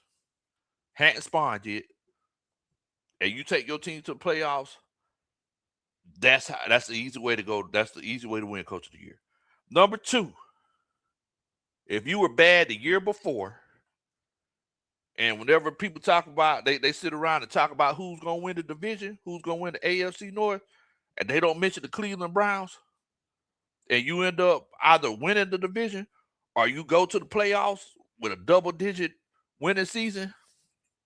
hadn't spawned yet, and you take your team to the playoffs, that's the easy way to go. That's the easy way to win coach of the year. Number two, if you were bad the year before, and whenever people talk about, they sit around and talk about who's going to win the division, who's going to win the AFC North, and they don't mention the Cleveland Browns, and you end up either winning the division or you go to the playoffs with a double-digit winning season,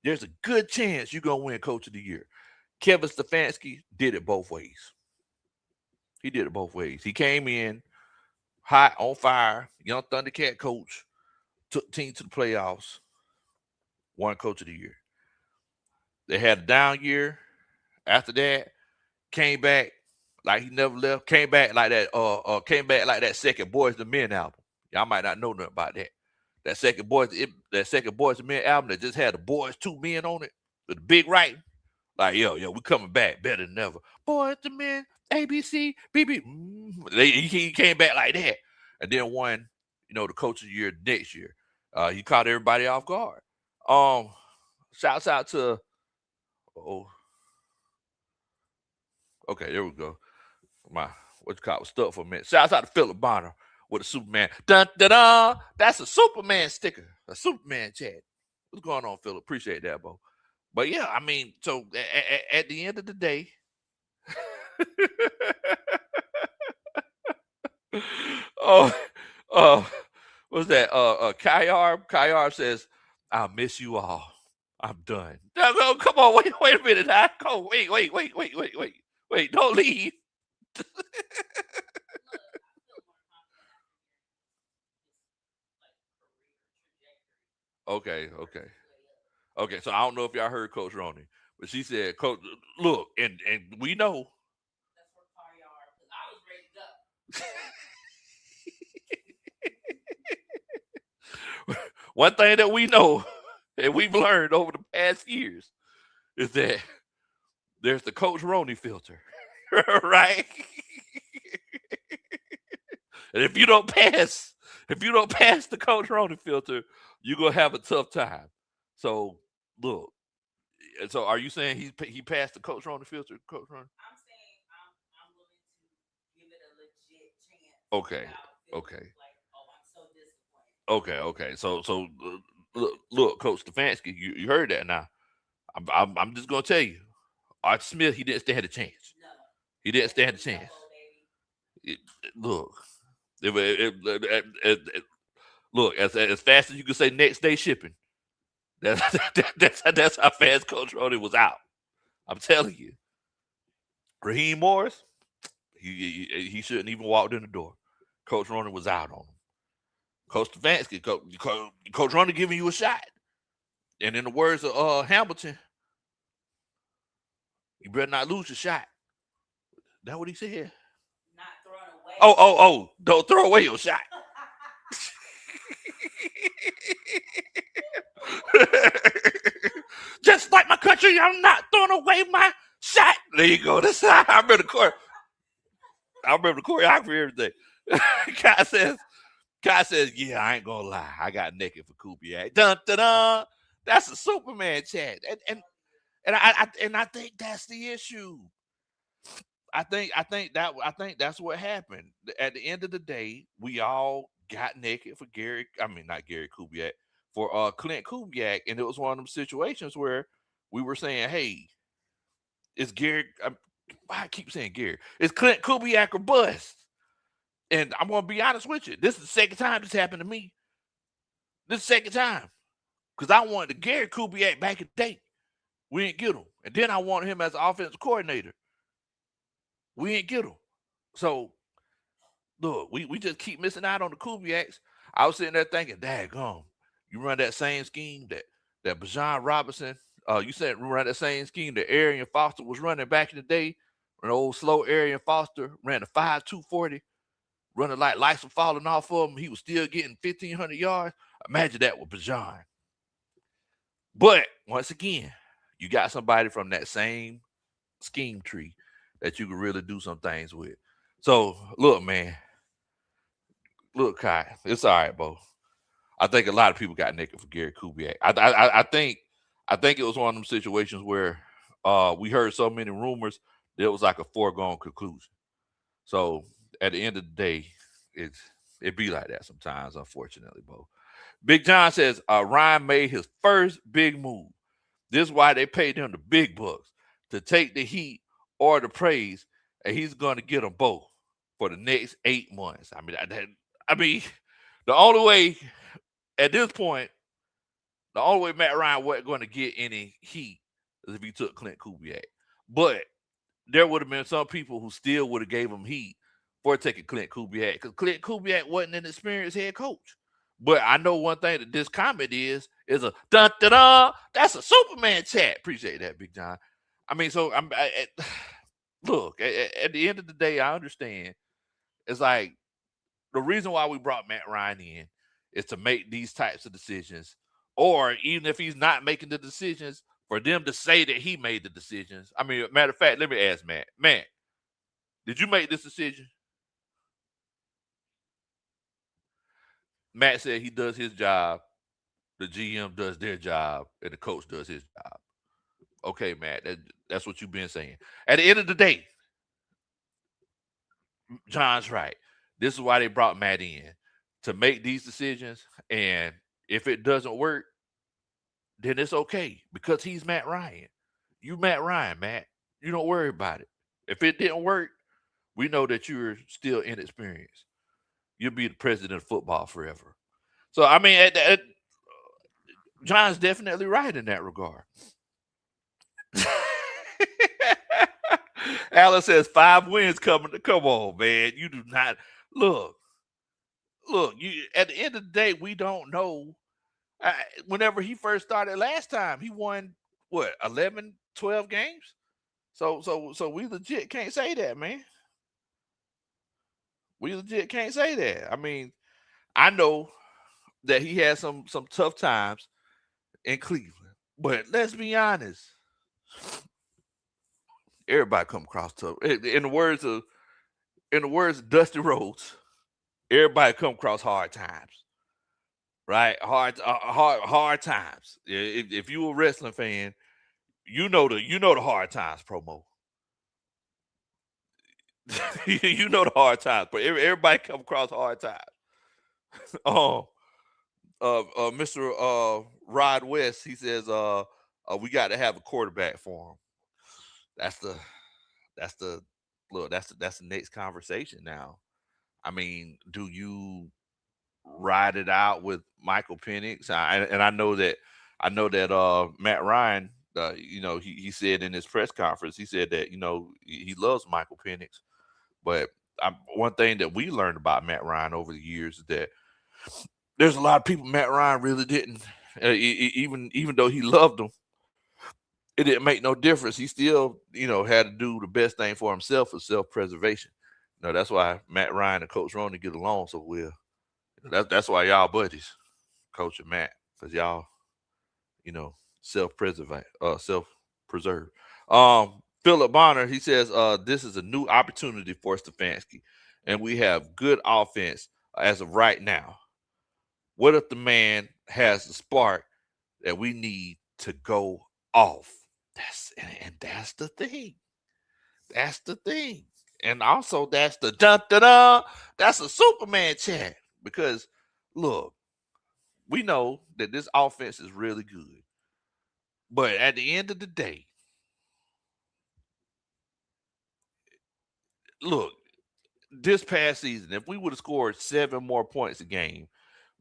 there's a good chance you're going to win coach of the year. Kevin Stefanski did it both ways. He did it both ways. He came in hot, on fire, young Thundercat coach, took the team to the playoffs, won coach of the year. They had a down year. After that, came back like he never left. Came back like that second Boys to Men album. Y'all might not know nothing about that. That second Boys to Men album that just had the Boys to Men on it with the big writing. Like, yo, we coming back better than ever. Boys to Men, ABC, BB. He came back like that. And then won, the coach of the year next year. He caught everybody off guard. Shouts out to okay, there we go. Stuck for a minute. Shouts out to Philip Bonner with a Superman. Dun dun dun. That's a Superman sticker. A Superman chat. What's going on, Philip? Appreciate that, Bo. But yeah, I mean, so at the end of the day, what's that? Kyar says, "I'll miss you all. I'm done." No, come on, wait a minute. Wait, don't leave. Okay. So I don't know if y'all heard Coach Ronnie, but she said, "Coach, look, and we know." One thing that we know and we've learned over the past years is that there's the Coach Ronnie filter, right? And if you don't pass the Coach Ronnie filter, you're gonna have a tough time. So look, so are you saying he passed the Coach Ronnie filter, Coach Ronnie? I'm saying I'm willing to give it a legit chance. Okay. Like, oh, I'm so disappointed. Okay. So look, Coach Stefanski, you heard that now. I'm just gonna tell you, Art Smith, he didn't stand a chance. No. He didn't stand a chance. Look, look, as fast as you can say next day shipping. That's how fast Coach Ronnie was out. I'm telling you. Raheem Morris, he shouldn't even walked in the door. Coach Ronnie was out on him. Coach Stefanski, Coach Ronnie giving you a shot. And in the words of Hamilton, you better not lose your shot. That's what he said. Not throwing away. Oh, don't throw away your shot. Just like my country, I'm not throwing away my shot. There you go. That's how I remember the chorus. I remember the choreography every day. Kai says, yeah, I ain't gonna lie. I got naked for Kubiak. Dun dun dun. That's a Superman chant. And I think that's the issue. I think that's what happened. At the end of the day, we all got naked for not Gary Kubiak, for Clint Kubiak, and it was one of them situations where we were saying, "Hey, it's Gary." I keep saying Gary. It's Clint Kubiak or bust. And I'm gonna be honest with you. This is the second time this happened to me. This is the second time, because I wanted the Gary Kubiak back in the day. We didn't get him, and then I wanted him as an offensive coordinator. We didn't get him. So look, we just keep missing out on the Kubiaks. I was sitting there thinking, daggone, you run that same scheme that Bijan Robinson, you said run that same scheme that Arian Foster was running back in the day. An old slow Arian Foster ran a 5.240, running like lights were falling off of him. He was still getting 1,500 yards. Imagine that with Bijan. But once again, you got somebody from that same scheme tree that you can really do some things with. So look, man. Look, Kai, it's all right, bro. I think a lot of people got naked for Gary Kubiak. I think it was one of them situations where we heard so many rumors that it was like a foregone conclusion. So at the end of the day, it be like that sometimes, unfortunately, bro. Big John says Ryan made his first big move. This is why they paid him the big bucks, to take the heat or the praise, and he's going to get them both for the next 8 months. I mean, the only way at this point, the only way Matt Ryan wasn't going to get any heat is if he took Clint Kubiak. But there would have been some people who still would have gave him heat for taking Clint Kubiak, because Clint Kubiak wasn't an experienced head coach. But I know one thing that this comment is a dun dun dun. That's a Superman chat. Appreciate that, Big John. I mean, so look, at the end of the day, I understand. It's like the reason why we brought Matt Ryan in is to make these types of decisions, or even if he's not making the decisions, for them to say that he made the decisions. I mean, matter of fact, let me ask Matt. Matt, did you make this decision? Matt said he does his job, the GM does their job, and the coach does his job. Okay, Matt, that's what you've been saying. At the end of the day, John's right. This is why they brought Matt in, to make these decisions. And if it doesn't work, then it's okay, because he's Matt Ryan. You Matt Ryan, Matt. You don't worry about it. If it didn't work, we know that you're still inexperienced. You'll be the president of football forever. So I mean, John's definitely right in that regard. Alice says 5 wins coming. Come on, man. You do not look. You at the end of the day, we don't know. Whenever he first started last time, he won what 11, 12 games. So we legit can't say that, man. We legit can't say that. I mean, I know that he had some tough times in Cleveland, but let's be honest. Everybody come across tough. In the words of Dusty Rhodes, everybody come across hard times, right? Hard times. If you a wrestling fan, you know the hard times promo. You know the hard times, but everybody come across hard times. Oh, Mr. Rod West, he says, we got to have a quarterback for him. That's the look. That's the next conversation now. I mean, do you ride it out with Michael Penix? I know that Matt Ryan, he said in his press conference, he said that he loves Michael Penix, but one thing that we learned about Matt Ryan over the years is that there's a lot of people Matt Ryan really didn't, even though he loved them, it didn't make no difference. He still, had to do the best thing for himself for self-preservation. That's why Matt Ryan and Coach Roney get along so well. That's why y'all buddies, Coach and Matt, because y'all self-preserve. Philip Bonner, he says, this is a new opportunity for Stefanski, and we have good offense as of right now. What if the man has the spark that we need to go off? That's the thing. That's the thing. And also that's the dun dun dun. That's a Superman chat. Because look, we know that this offense is really good. But at the end of the day, look, this past season, if we would have scored 7 more points a game,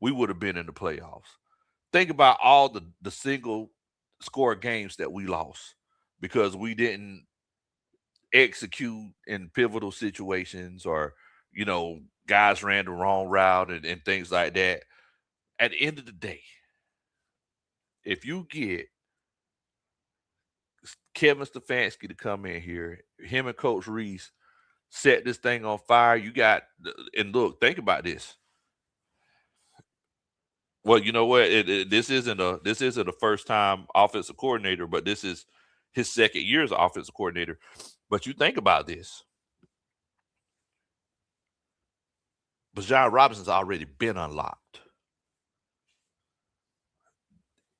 we would have been in the playoffs. Think about all the single score games that we lost because we didn't execute in pivotal situations, or guys ran the wrong route, and things like that. At the end of the day, if you get Kevin Stefanski to come in here, him and Coach Reese set this thing on fire. You got, and look, think about this. Well, you know what? This isn't a first time offensive coordinator, but this is his second year as offensive coordinator. But you think about this. Bijan Robinson's already been unlocked.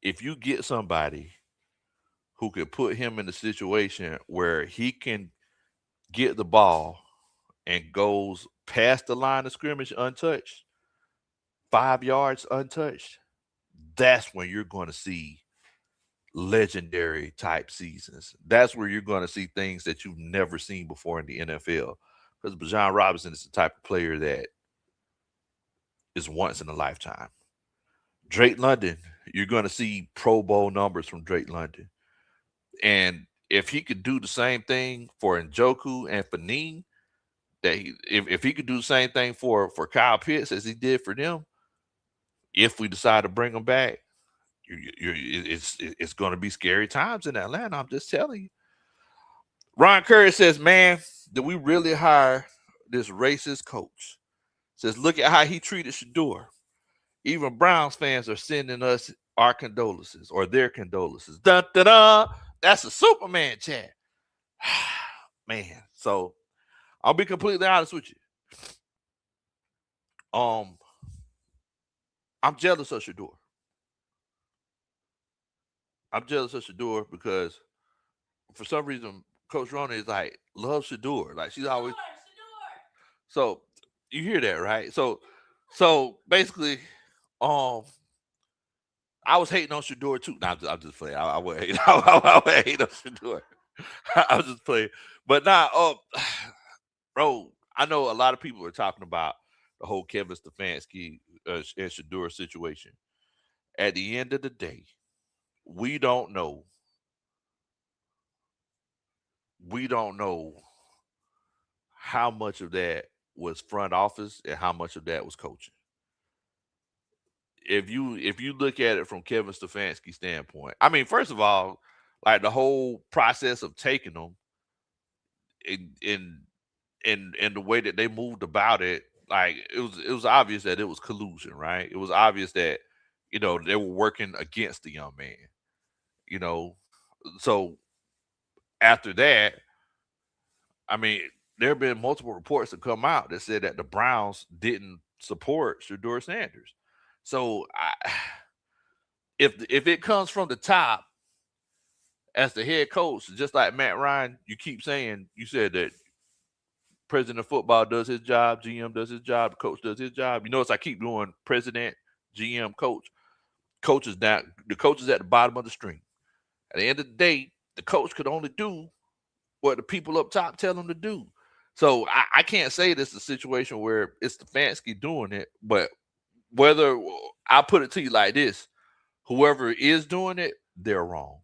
If you get somebody who could put him in a situation where he can get the ball and goes past the line of scrimmage untouched, 5 yards untouched, that's when you're going to see legendary type seasons. That's where you're going to see things that you've never seen before in the NFL. Because Bijan Robinson is the type of player that is once in a lifetime. Drake London, you're going to see Pro Bowl numbers from Drake London. And if he could do the same thing for Njoku and Fanine, if he could do the same thing for Kyle Pitts as he did for them, if we decide to bring him back, it's going to be scary times in Atlanta. I'm just telling you. Ron Curry says, "Man, did we really hire this racist coach?" Says, "Look at how he treated Shador. Even Browns fans are sending us our condolences or their condolences." Dun, dun, dun. That's a Superman chat. Man, so I'll be completely honest with you. Um, I'm jealous of Shador. I'm jealous of Shador because for some reason Coach Rona is like loves Shador. Like she's always so you hear that, right? So basically, um, I was hating on Shador too. No, I'm just playing. I would hate. I would hate on Shador. I was just playing, but now, bro, I know a lot of people are talking about the whole Kevin Stefanski and Shador situation. At the end of the day, we don't know. We don't know how much of that was front office and how much of that was coaching. If you look at it from Kevin Stefanski's standpoint, I mean, first of all, like the whole process of taking them in the way that they moved about it, like it was obvious that it was collusion, right? It was obvious that they were working against the young man, you know. So after that, I mean, there have been multiple reports that come out that said that the Browns didn't support Shador Sanders. So if it comes from the top as the head coach, just like Matt Ryan, you keep saying you said that president of football does his job, GM does his job, the coach does his job. You notice I keep doing president, GM, coach. Coaches down, the coach is at the bottom of the string. At the end of the day, the coach could only do what the people up top tell him to do. So I can't say this is a situation where it's Stefanski doing it, but whether I put it to you like this, whoever is doing it, they're wrong.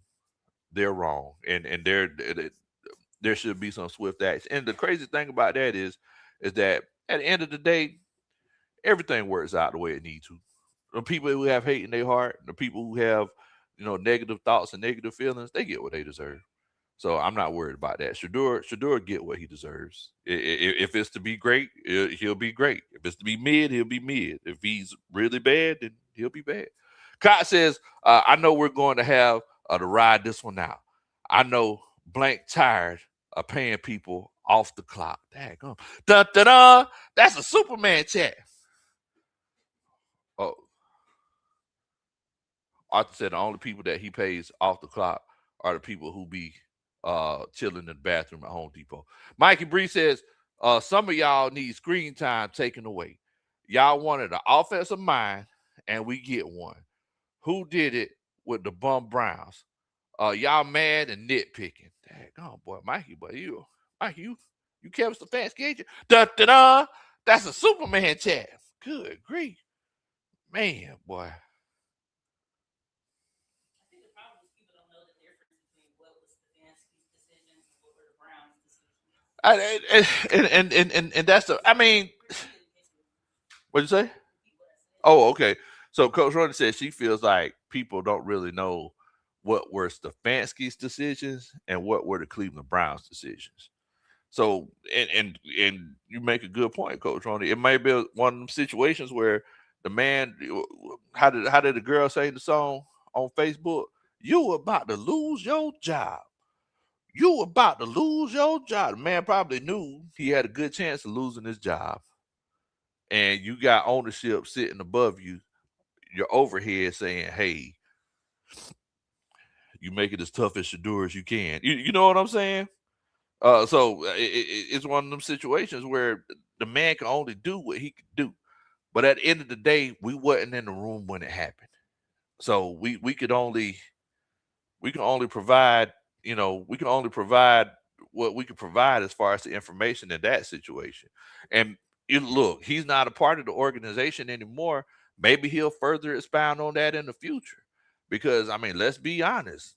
They're wrong, and there should be some swift action. And the crazy thing about that is that at the end of the day, everything works out the way it needs to. The people who have hate in their heart, the people who have negative thoughts and negative feelings, they get what they deserve. So I'm not worried about that. Shador get what he deserves. If it's to be great, he'll be great. If it's to be mid, he'll be mid. If he's really bad, then he'll be bad. Cott says, I know we're going to have to ride this one out. I know blank tired of paying people off the clock. Daggone. Dun, dun, dun. That's a Superman chat. Oh, Arthur said the only people that he pays off the clock are the people who be chilling in the bathroom at Home Depot. Mikey Bree says, some of y'all need screen time taken away. Y'all wanted an offensive mind, and we get one. Who did it with the bum Browns? Y'all mad and nitpicking. Daggone, boy, Mikey, but Mikey, you Kevin Stefanski agent. Da da da. That's a Superman chat. Good grief, man, boy. And that's the. I mean, what'd you say? Oh, okay. So Coach Ronnie says she feels like people don't really know what were Stefanski's decisions and what were the Cleveland Browns decisions. So and you make a good point, Coach Ronnie. It may be one of them situations where the man, how did the girl say the song on Facebook? You about to lose your job. You about to lose your job. The man probably knew he had a good chance of losing his job, and you got ownership sitting above you, your overhead saying, "Hey, you make it as tough as Shador as you can." You know what I'm saying? So it's one of them situations where the man can only do what he could do. But at the end of the day, we wasn't in the room when it happened. So we can only provide, we can only provide what we can provide as far as the information in that situation. And look, he's not a part of the organization anymore. Maybe he'll further expound on that in the future. Because I mean, let's be honest,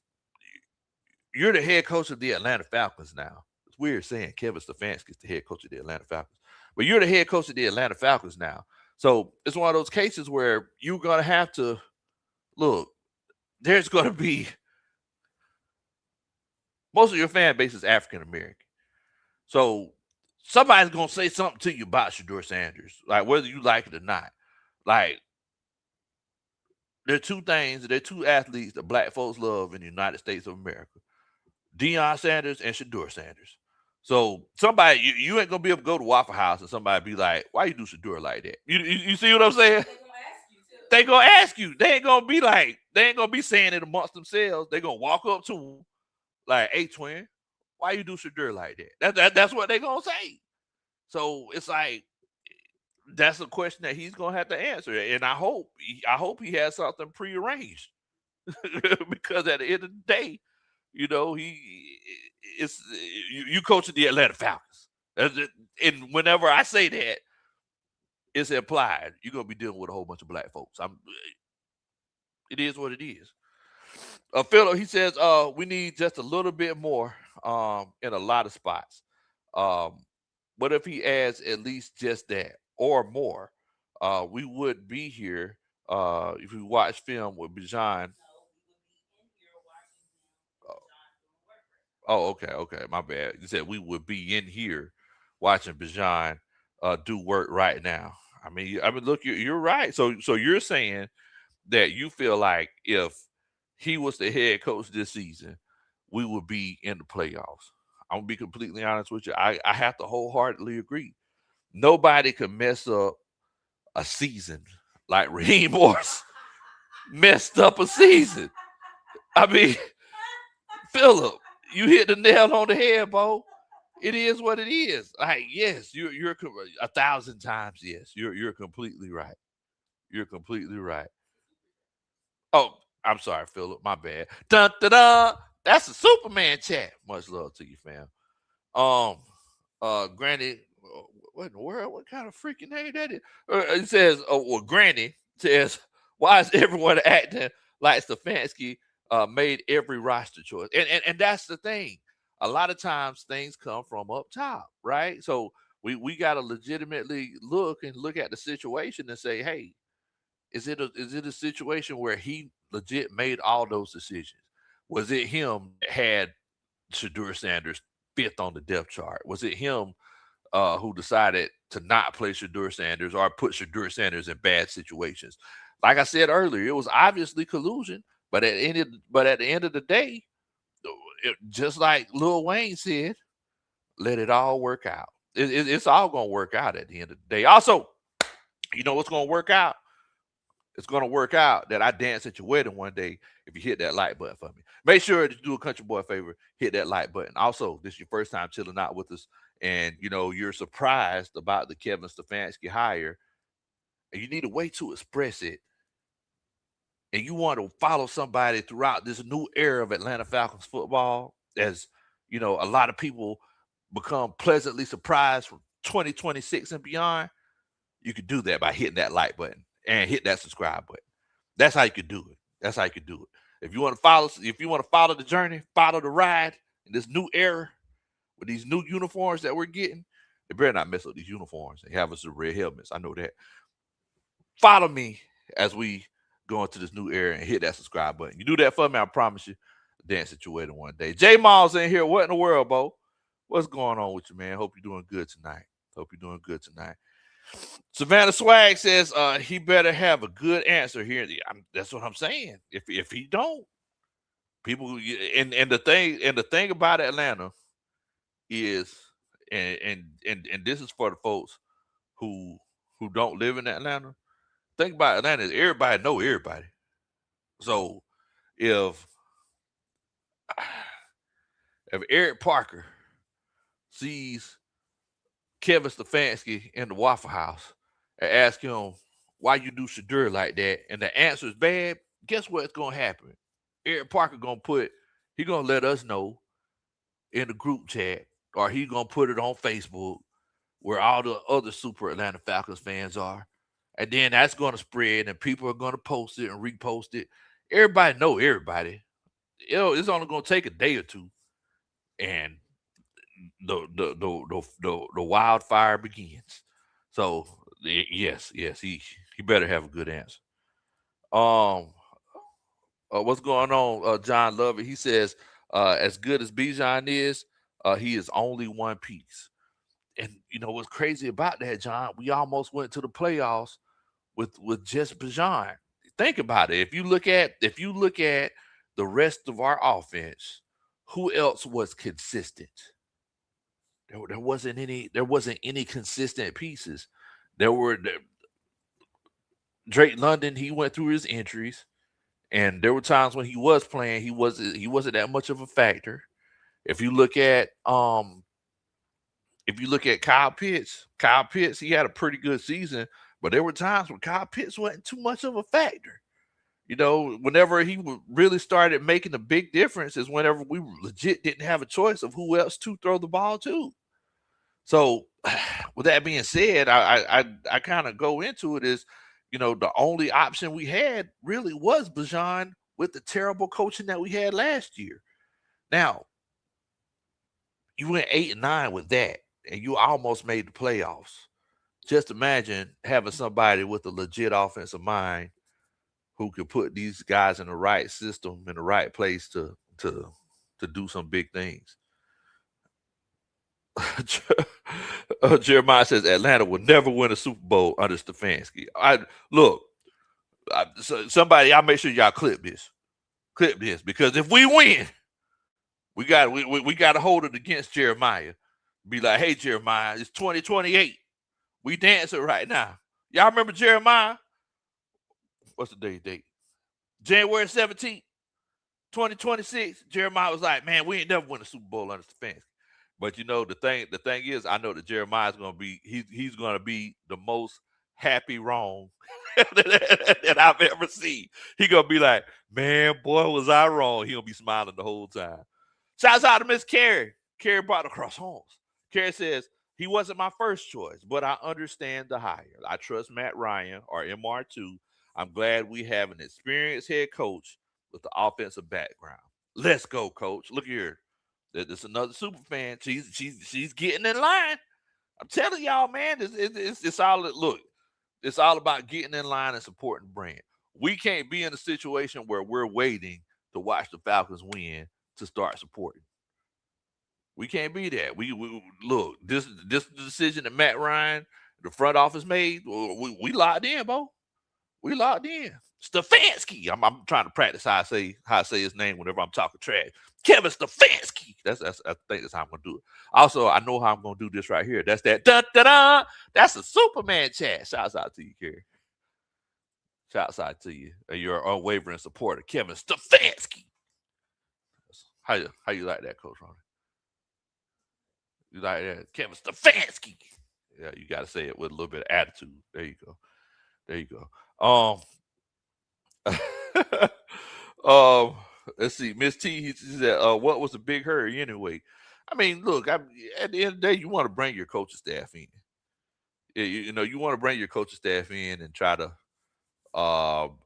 you're the head coach of the Atlanta Falcons now. It's weird saying Kevin Stefanski is the head coach of the Atlanta Falcons, but you're the head coach of the Atlanta Falcons now. So it's one of those cases where you're gonna have to look. There's gonna be most of your fan base is African American, so somebody's gonna say something to you about Shador Sanders, like whether you like it or not. Like there are two athletes that black folks love in the United States of America: Deion Sanders and Shador Sanders. So somebody you ain't gonna be able to go to Waffle House and somebody be like, "Why you do Shador like that?" You see what I'm saying? They gonna ask you. They ain't gonna be like they ain't gonna be saying it amongst themselves. They gonna walk up to him like, "Hey, twin, why you do Shador like that?" That's what they gonna say. So it's like that's a question that he's gonna have to answer, and I hope he has something prearranged because at the end of the day, he it's you coaching the Atlanta Falcons. And whenever I say that, it's implied you're gonna be dealing with a whole bunch of black folks. It is what it is. Philo, he says, we need just a little bit more in a lot of spots. Um, what if he adds at least just that or more? We would be here if we watch film with Bijan. Oh, okay, okay. My bad. You said we would be in here watching Bijan do work right now. I mean, look, you're right. So you're saying that you feel like if he was the head coach this season, we would be in the playoffs. I'm gonna be completely honest with you. I have to wholeheartedly agree. Nobody could mess up a season like Raheem Morris messed up a season. I mean, Philip, you hit the nail on the head, Bo. It is what it is. Like, yes, you're 1,000 times yes. You're completely right. You're completely right. Oh, I'm sorry, Philip. My bad. Dun dun dun. That's a Superman chat. Much love to you, fam. Um, Granny, what in the world? What kind of freaking name that is? It says, well, Granny says, why is everyone acting like Stefanski made every roster choice? And that's the thing. A lot of times things come from up top, right? So we got to legitimately look at the situation and say, hey, is it a situation where he legit made all those decisions? Was it him that had Shadur Sanders fifth on the depth chart? Was it him who decided to not play Shadur Sanders or put Shadur Sanders in bad situations. Like I said earlier, it was obviously collusion, but at the end of the day, just like Lil Wayne said, let it all work out. It's all gonna work out at the end of the day. Also, you know what's gonna work out? It's gonna work out that I dance at your wedding one day if you hit that like button for me. Make sure to do a country boy favor, hit that like button. Also, this is your first time chilling out with us, and you're surprised about the Kevin Stefanski hire, and you need a way to express it, and you want to follow somebody throughout this new era of Atlanta Falcons football, as a lot of people become pleasantly surprised from 2026 and beyond. You can do that by hitting that like button and hit that subscribe button. That's how you can do it. That's how you can do it. If you want to follow the journey, follow the ride in this new era with these new uniforms that we're getting. They better not mess up these uniforms and have us with red helmets. I know that. Follow me as we go into this new era and hit that subscribe button. You do that for me, I promise you, dance at your wedding one day. J Miles in here. What in the world, Bo? What's going on with you, man? Hope you're doing good tonight. Savannah Swag says he better have a good answer here. That's what I'm saying. If he don't, people and the thing about Atlanta is, and this is for the folks who don't live in Atlanta. Thing about Atlanta is everybody know everybody. So if Eric Parker sees Kevin Stefanski in the Waffle House and ask him why you do Shadur like that, and the answer is bad, guess what's gonna happen? Eric Parker gonna let us know in the group chat, or he gonna put it on Facebook where all the other super Atlanta Falcons fans are. And then that's gonna spread and people are gonna post it and repost it. Everybody know everybody. It's only gonna take a day or two, and the wildfire begins. So yes, he better have a good answer. What's going on, John Lovett? He says, as good as Bijan is, he is only one piece. And what's crazy about that, John? We almost went to the playoffs with just Bijan. Think about it. If you look at the rest of our offense, who else was consistent? There wasn't any consistent pieces. Drake London, he went through his injuries, and there were times when he was playing, he wasn't that much of a factor. If you look at Kyle Pitts, he had a pretty good season, but there were times when Kyle Pitts wasn't too much of a factor. Whenever he really started making a big difference is whenever we legit didn't have a choice of who else to throw the ball to. So, with that being said, I kind of go into it as, the only option we had really was Bijan with the terrible coaching that we had last year. Now, you went 8-9 with that, and you almost made the playoffs. Just imagine having somebody with a legit offensive mind who could put these guys in the right system, in the right place to do some big things. Jeremiah says Atlanta will never win a Super Bowl under Stefanski. Somebody, I'll make sure y'all clip this because if we win, we got to hold it against Jeremiah. Be like, hey Jeremiah, it's 2028. We dancing right now. Y'all remember Jeremiah? What's the date? January 17th, 2026. Jeremiah was like, man, we ain't never win a Super Bowl under Stefanski. But the thing is, I know that Jeremiah's gonna be he's gonna be the most happy wrong that I've ever seen. He gonna be like, man, boy, was I wrong. He'll be smiling the whole time. Shouts out to Miss Carrie. Carrie brought across homes. Carrie says, he wasn't my first choice, but I understand the hire. I trust Matt Ryan or MR2. I'm glad we have an experienced head coach with the offensive background. Let's go, coach. Look here. There's another super fan. She's getting in line. I'm telling y'all, man, it's all look. It's all about getting in line and supporting the brand. We can't be in a situation where we're waiting to watch the Falcons win to start supporting. We can't be that. We look, this decision that Matt Ryan, the front office made, we locked in, Bo. We locked in. Stefanski. I'm trying to practice how I say his name whenever I'm talking trash. Kevin Stefanski. That's I think that's how I'm gonna do it. Also, I know how I'm gonna do this right here. That's that da da da. That's a Superman chat. Shouts out to you, Kerry. Shouts out to you. Your unwavering supporter, Kevin Stefanski. How you like that, Coach Ronnie? You like that, Kevin Stefanski? Yeah, you got to say it with a little bit of attitude. There you go. There you go. Um, let's see. Miss T, he said, "What was the big hurry anyway?" I mean, look. At the end of the day, you want to bring your coaching staff in. You know, you want to bring your coaching staff in and try to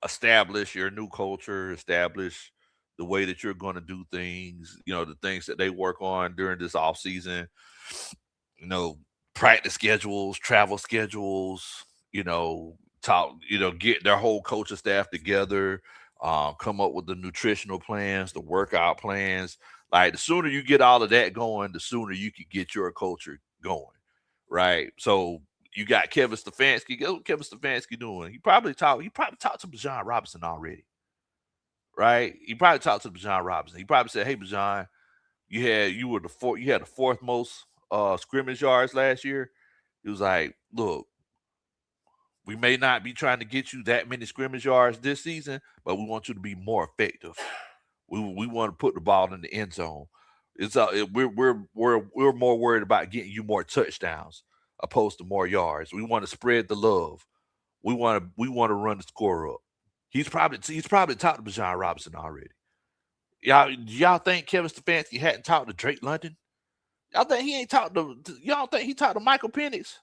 establish your new culture, establish the way that you're going to do things. You know, the things that they work on during this off season. You know, practice schedules, travel schedules. You know, talk. You know, get their whole coaching staff together. Come up with the nutritional plans, the workout plans. Like the sooner you get all of that going, the sooner you can get your culture going, right? So you got Kevin Stefanski. Guess what Kevin Stefanski doing? He probably talked. To Bajan Robinson already, right? He probably talked to Bajan Robinson. He probably said, "Hey, Bajan, you had the fourth most scrimmage yards last year." He was like, "Look, we may not be trying to get you that many scrimmage yards this season, but we want you to be more effective. We want to put the ball in the end zone. We're more worried about getting you more touchdowns opposed to more yards. We want to spread the love. We want to run the score up." He's probably talked to Bajan Robinson already. Y'all think Kevin Stefanski hadn't talked to Drake London? Y'all think he ain't talked to y'all think he talked to Michael Penix?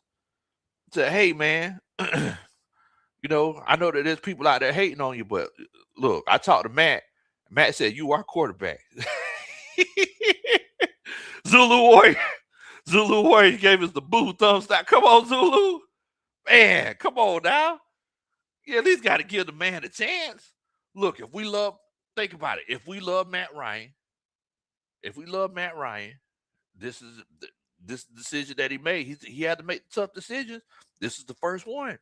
Said, "Hey man, you know, I know that there's people out there hating on you, but look, I talked to Matt. Matt said you are quarterback." Zulu Warrior. Zulu Warrior gave us the boo thumbs down. Come on, Zulu. Man, come on now. You at least got to give the man a chance. Look, think about it. If we love Matt Ryan, this is this decision that he made. He had to make tough decisions. This is the first one.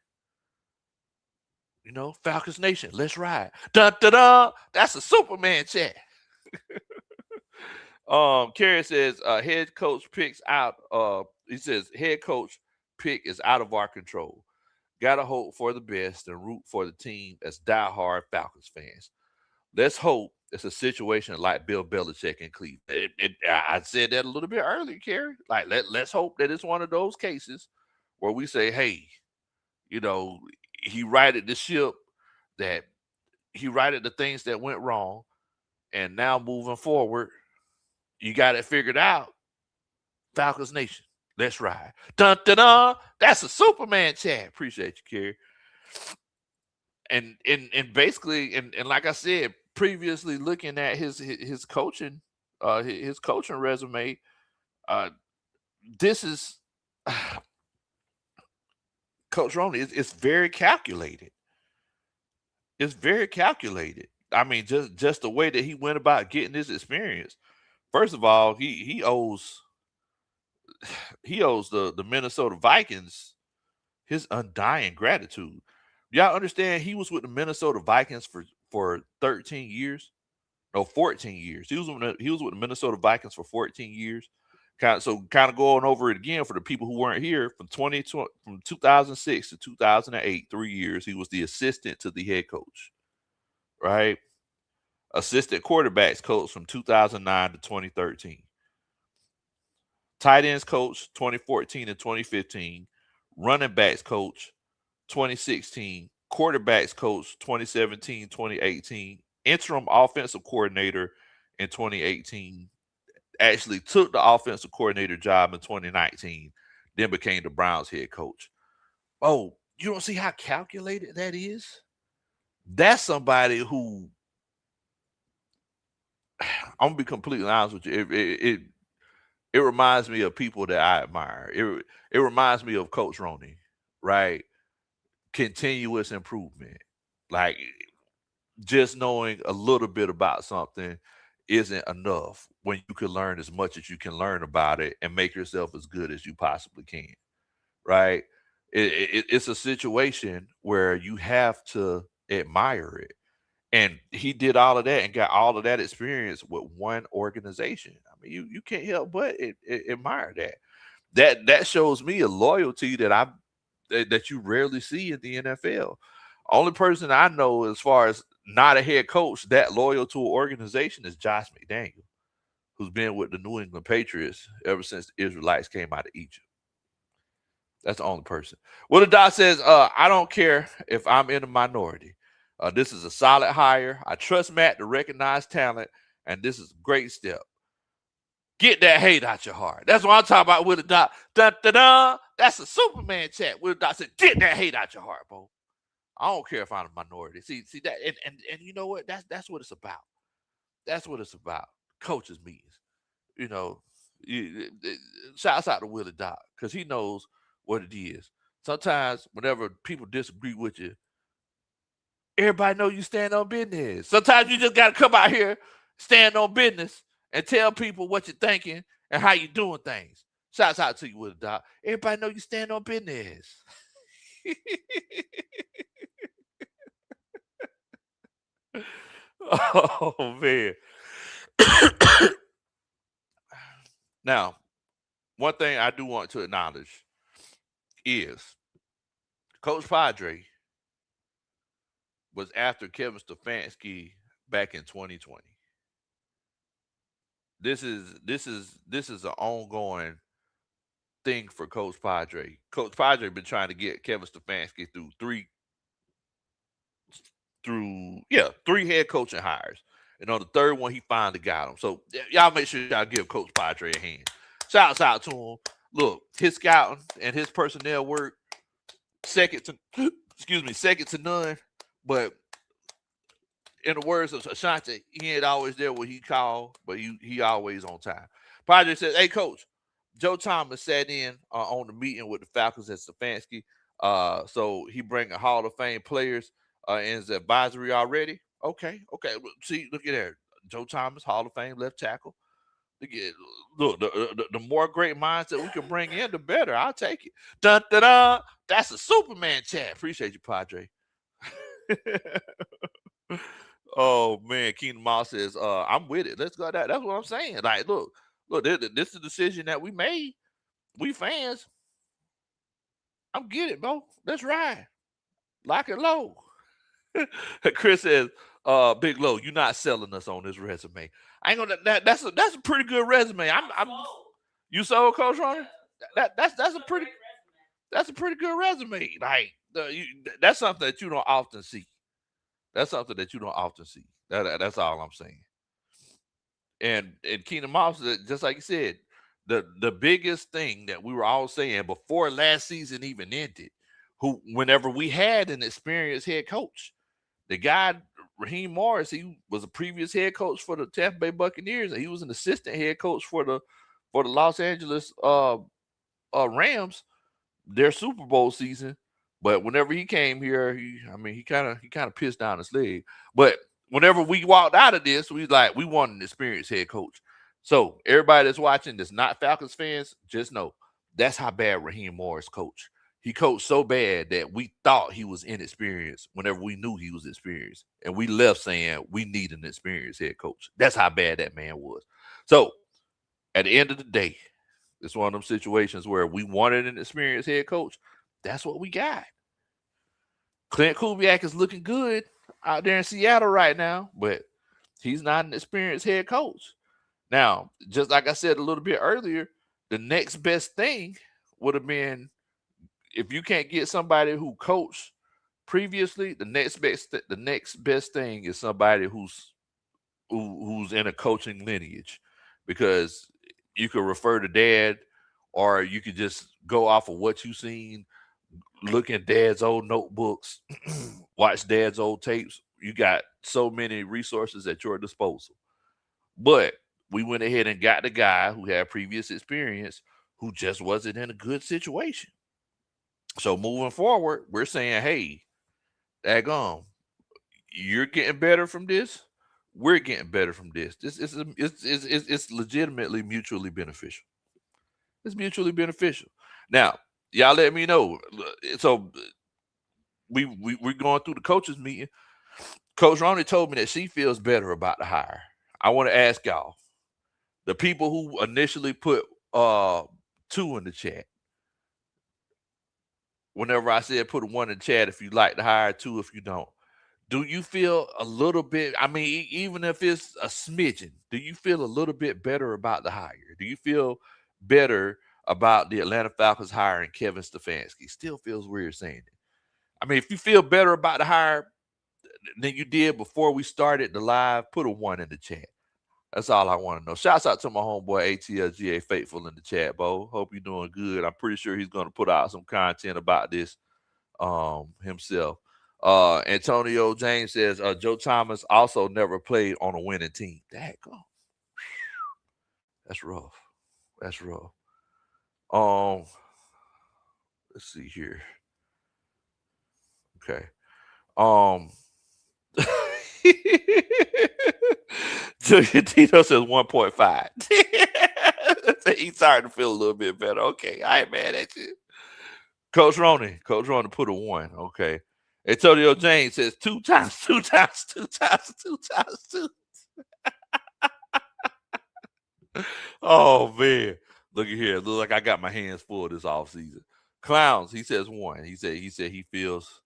You know, Falcons Nation, let's ride. Da da da. That's a Superman chat. Kerry says, head coach picks out. He says head coach pick is out of our control. Gotta hope for the best and root for the team as diehard Falcons fans. Let's hope it's a situation like Bill Belichick in Cleveland. I said that a little bit earlier, Kerry. Like let's hope that it's one of those cases where we say, hey, you know, he righted the ship, that he righted the things that went wrong, and now moving forward, you got it figured out. Falcons Nation, let's ride. Dun dun dun. That's a Superman chat. Appreciate you, Kerry. And basically, and like I said previously, looking at his coaching, his coaching resume, this is Coach Roney. It's very calculated. It's very calculated. I mean, just the way that he went about getting this experience. First of all, he owes the Minnesota Vikings his undying gratitude. Y'all understand he was with the Minnesota Vikings for 13 years, no 14 years. He was with the Minnesota Vikings for 14 years. Kind of going over it again for the people who weren't here, from 2006 to 2008, 3 years he was the assistant to the head coach, right? Assistant quarterbacks coach from 2009 to 2013. Tight ends coach 2014 and 2015. Running backs coach 2016. Quarterbacks coach 2017, 2018. Interim offensive coordinator in 2018. Actually took the offensive coordinator job in 2019, then became the Browns head coach. Oh, you don't see how calculated that is? That's somebody who, I'm gonna be completely honest with you. It reminds me of people that I admire. It reminds me of Coach Roney, right? Continuous improvement. Like just knowing a little bit about something isn't enough when you can learn as much as you can learn about it and make yourself as good as you possibly can, right? It's a situation where you have to admire it. And he did all of that and got all of that experience with one organization. I mean, you can't help but admire that. That shows me a loyalty that you rarely see in the NFL. Only person I know as far as not a head coach that loyal to an organization is Josh McDaniel, who's been with the New England Patriots ever since the Israelites came out of Egypt. That's the only person. Well, the doc says, I don't care if I'm in a minority. This is a solid hire. I trust Matt to recognize talent, and this is a great step. Get that hate out your heart. That's what I'm talking about with the doc. Dun, dun, dun. That's a Superman chat. With the doc said, get that hate out your heart, bro. I don't care if I'm a minority. See that, and you know what? That's what it's about. That's what it's about. Coaches meetings. You know, shouts out to Willie Doc because he knows what it is. Sometimes whenever people disagree with you, everybody know you stand on business. Sometimes you just gotta come out here, stand on business, and tell people what you're thinking and how you doing things. Shouts out to you, Willie Doc. Everybody know you stand on business. Oh man. Now, one thing I do want to acknowledge is Coach Padre was after Kevin Stefanski back in 2020. This is an ongoing thing for Coach Padre. Coach Padre been trying to get Kevin Stefanski through three head coaching hires. And on the third one, he finally got him. So y'all make sure y'all give Coach Padre a hand. Shouts out to him. Look, his scouting and his personnel work second to second to none. But in the words of Ashanti, he ain't always there when he called, but he always on time. Padre says, "Hey, coach, Joe Thomas sat in on the meeting with the Falcons at Stefanski. So he bring a Hall of Fame players in his advisory already. Okay. See, look at there. Joe Thomas, Hall of Fame left tackle. Look, the more great minds that we can bring in, the better. I'll take it. Dun, dun, dun. That's a Superman chat. Appreciate you, Padre." Oh man, Keenan Moss says, "I'm with it. Let's go. That's what I'm saying. Like, look, this is a decision that we made. We fans. I'm get it, bro. Let's ride. Lock it low." Chris says, Big Low, you're not selling us on this resume. I ain't gonna that's a pretty good resume. I'm you sold Coach Runner? That's a pretty good resume. Like that's something that you don't often see. That's something that you don't often see. That's all I'm saying. And Keenan Moss, just like you said, the biggest thing that we were all saying before last season even ended, whenever we had an experienced head coach, the guy Raheem Morris, he was a previous head coach for the Tampa Bay Buccaneers, and he was an assistant head coach for the Los Angeles Rams, their Super Bowl season. But whenever he came here, he kind of pissed down his leg. But whenever we walked out of this, we want an experienced head coach. So everybody that's watching that's not Falcons fans, just know that's how bad Raheem Morris coached. He coached so bad that we thought he was inexperienced whenever we knew he was experienced. And we left saying we need an experienced head coach. That's how bad that man was. So at the end of the day, it's one of them situations where we wanted an experienced head coach. That's what we got. Clint Kubiak is looking good out there in Seattle right now, but he's not an experienced head coach. Now, just like I said a little bit earlier, the next best thing would have been if you can't get somebody who coached previously. The next best thing is somebody who's in a coaching lineage, because you could refer to dad, or you could just go off of what you've seen, look at dad's old notebooks, watch dad's old tapes. You got so many resources at your disposal. But we went ahead and got the guy who had previous experience, who just wasn't in a good situation. So moving forward, we're saying, hey, daggone, you're getting better from this. We're getting better from this. This is it's legitimately mutually beneficial. It's mutually beneficial. Now, y'all let me know. So we're going through the coaches meeting. Coach Ronnie told me that she feels better about the hire. I want to ask y'all, the people who initially put two in the chat. Whenever I said put a one in the chat if you like to hire, two if you don't. Do you feel a little bit? I mean, even if it's a smidgen, do you feel a little bit better about the hire? Do you feel better about the Atlanta Falcons hiring Kevin Stefanski? Still feels weird saying it. I mean, if you feel better about the hire than you did before we started the live, put a one in the chat. That's all I want to know. Shouts out to my homeboy ATLGA Faithful in the chat, Bo. Hope you're doing good. I'm pretty sure he's going to put out some content about this himself. Antonio James says Joe Thomas also never played on a winning team. Daggone. That's rough. That's rough. Um, let's see here. Okay. Um Julian Tito says 1.5. He's starting to feel a little bit better. Okay, I ain't mad at you. Coach Ronnie put a one. Okay. Antonio James says two times, two times, two times, two times, two. Oh man. Look at here. Look like I got my hands full this off season. Clowns, he says one. He said he feels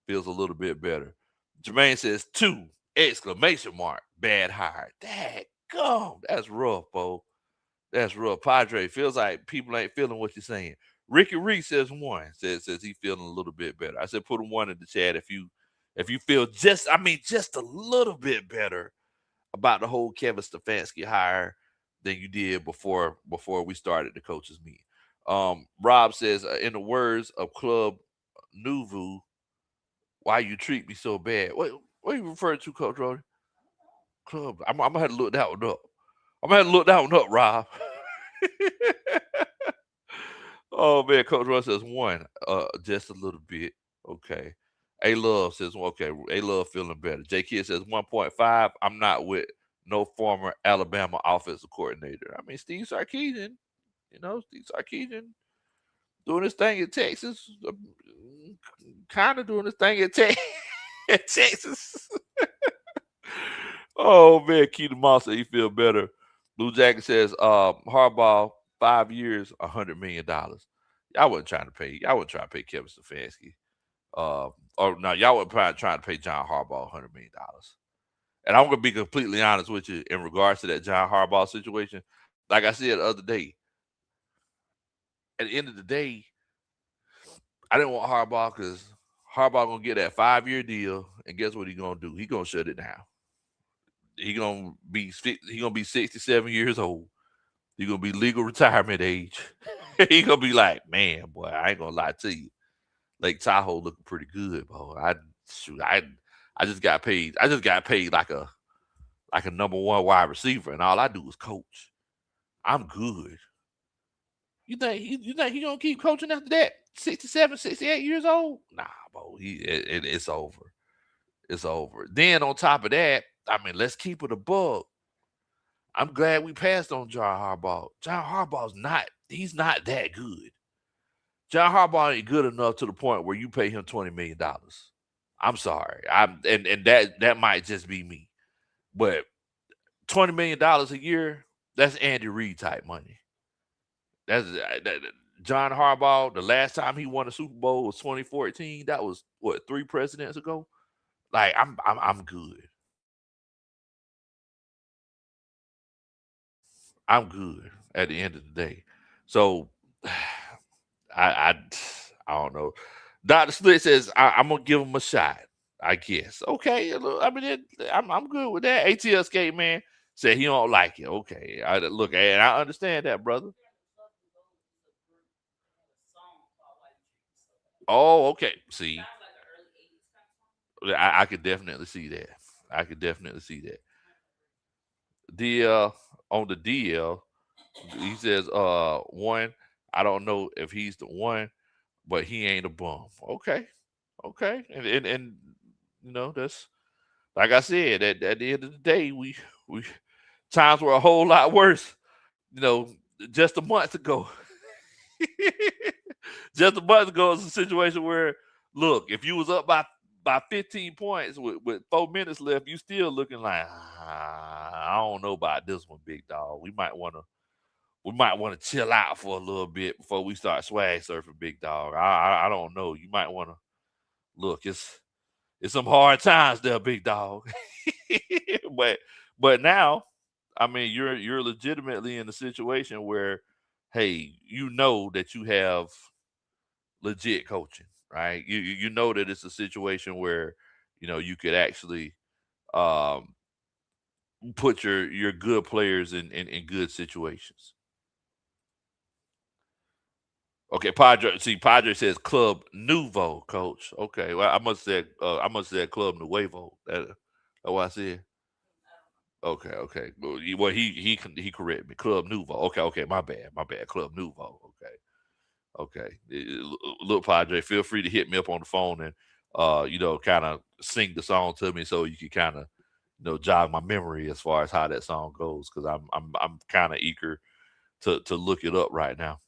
a little bit better. Jermaine says two! Exclamation mark. Bad hire. Daggone. That's rough, Bo. That's rough. Padre feels like people ain't feeling what you're saying. Ricky Reese says one. Says he feeling a little bit better. I said put a one in the chat if you feel just a little bit better about the whole Kevin Stefanski hire than you did before we started the coaches meeting. Rob says, in the words of Club Nouveau, why you treat me so bad? What are you referring to, Coach Roddy? Club. I'm gonna have to look that one up. I'm gonna have to look that one up, Rob. Oh man, Coach Russ says one. Just a little bit. Okay. A Love says okay. A Love feeling better. J Kid says 1.5. I'm not with no former Alabama offensive coordinator. I mean, Steve Sarkisian. Steve Sarkisian doing his thing in Texas. Kind of doing his thing in Texas. Oh man, Keaton Moss said he feel better. Blue Jacket says, Harbaugh, 5 years, $100 million. Y'all wasn't trying to pay. Y'all wasn't trying to pay Kevin Stefanski. Or no, y'all wasn't probably trying to pay John Harbaugh $100 million. And I'm gonna be completely honest with you in regards to that John Harbaugh situation. Like I said the other day, at the end of the day, I didn't want Harbaugh because Harbaugh gonna get that 5 year deal, and guess what he gonna do? He gonna shut it down. He gonna be 67 years old. He gonna be legal retirement age. He gonna be like, man, boy, I ain't gonna lie to you. Lake Tahoe looking pretty good, bro. I just got paid. I just got paid like a number one wide receiver, and all I do is coach. I'm good. You think he gonna keep coaching after that? 67, 68 years old? Nah, bro. It's over. It's over. Then on top of that, I mean, let's keep it a bug. I'm glad we passed on John Harbaugh. John Harbaugh's he's not that good. John Harbaugh ain't good enough to the point where you pay him $20 million. I'm sorry. And that might just be me. But $20 million a year, that's Andy Reid type money. John Harbaugh, the last time he won a Super Bowl was 2014. That was what, 3 presidents ago? Like I'm good. I'm good at the end of the day. So I I don't know. Dr. Split says I'm gonna give him a shot. I guess. Okay. I mean, I'm good with that. ATL Skate Man said he don't like it. Okay. Look, and I understand that, brother. Oh, okay. See, I could definitely see that. I could definitely see that. DL on the DL, he says, one. I don't know if he's the one, but he ain't a bum. Okay. Okay. And that's like I said, at the end of the day, we times were a whole lot worse. You know, just a month ago. Just a month ago, it's a situation where, look, if you was up by 15 points with 4 minutes left, you still looking like, I don't know about this one, big dog. We might want to chill out for a little bit before we start swag surfing, big dog. I don't know. You might want to look. It's some hard times there, big dog. but but now, I mean, you're legitimately in a situation where, hey, you know that you have legit coaching, right? You know that it's a situation where you could actually um, put your good players in good situations. Okay, Padre. See, Padre says Club Nouveau, coach. Okay, well, I must say Club Nuevo. That's what I said. Okay, okay. Well, he corrected me. Club Nouveau. Okay, okay. My bad. Club Nouveau. Okay, okay. Look, Padre, feel free to hit me up on the phone and kind of sing the song to me so you can kind of jog my memory as far as how that song goes because I'm kind of eager to look it up right now.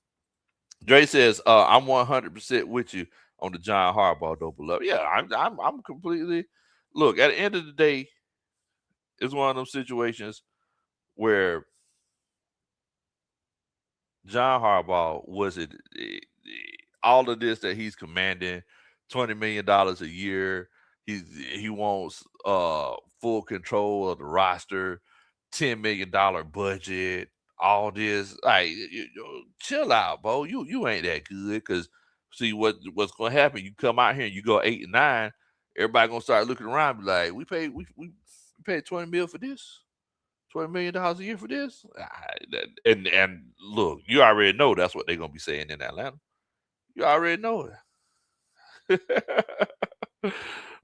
Dre says, "I'm 100% with you on the John Harbaugh though, beloved. Yeah, I'm completely. Look, at the end of the day, it's one of those situations where John Harbaugh was it all of this that he's commanding, $20 million a year. He wants full control of the roster, $10 million budget. All this, like, chill out, bro. You ain't that good. Because see what's gonna happen. You come out here and you go 8 and 9. Everybody gonna start looking around, and be like, we paid 20 mil for this. $20 million a year for this? And look, you already know that's what they're gonna be saying in Atlanta. You already know it.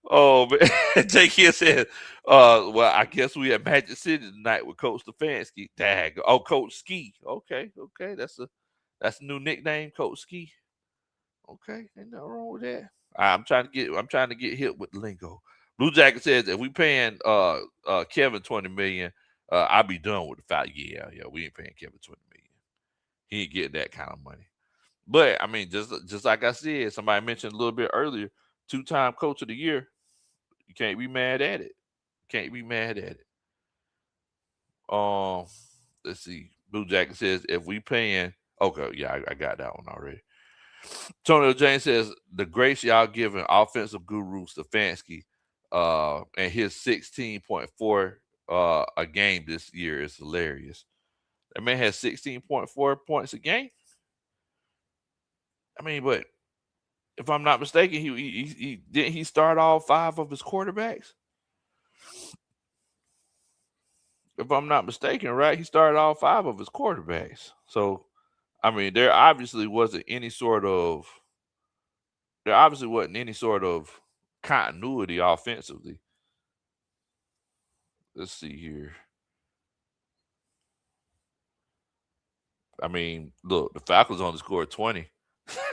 Oh man, Jake here said, well, I guess we at Magic City tonight with Coach Stefanski. Dag. Oh, Coach Ski. Okay, okay. That's a new nickname, Coach Ski. Okay, ain't nothing wrong with that. I'm trying to get hit with the lingo. Blue Jacket says if we paying Kevin 20 million, I'll be done with the fact. Yeah, yeah, we ain't paying Kevin 20 million. He ain't getting that kind of money. But I mean, just like I said, somebody mentioned a little bit earlier, 2-time coach of the year. You can't be mad at it. Can't be mad at it. Um, let's see. Blue Jacket says if we paying, okay, yeah, I got that one already. Antonio James says the grace y'all giving offensive guru Stefanski and his 16.4 a game this year is hilarious. That man has 16.4 points a game. I mean, but if I'm not mistaken, he didn't he start all 5 of his quarterbacks. If I'm not mistaken, right? He started all 5 of his quarterbacks. So I mean, there obviously wasn't any sort of continuity offensively. Let's see here. I mean, look, the Falcons only scored 20.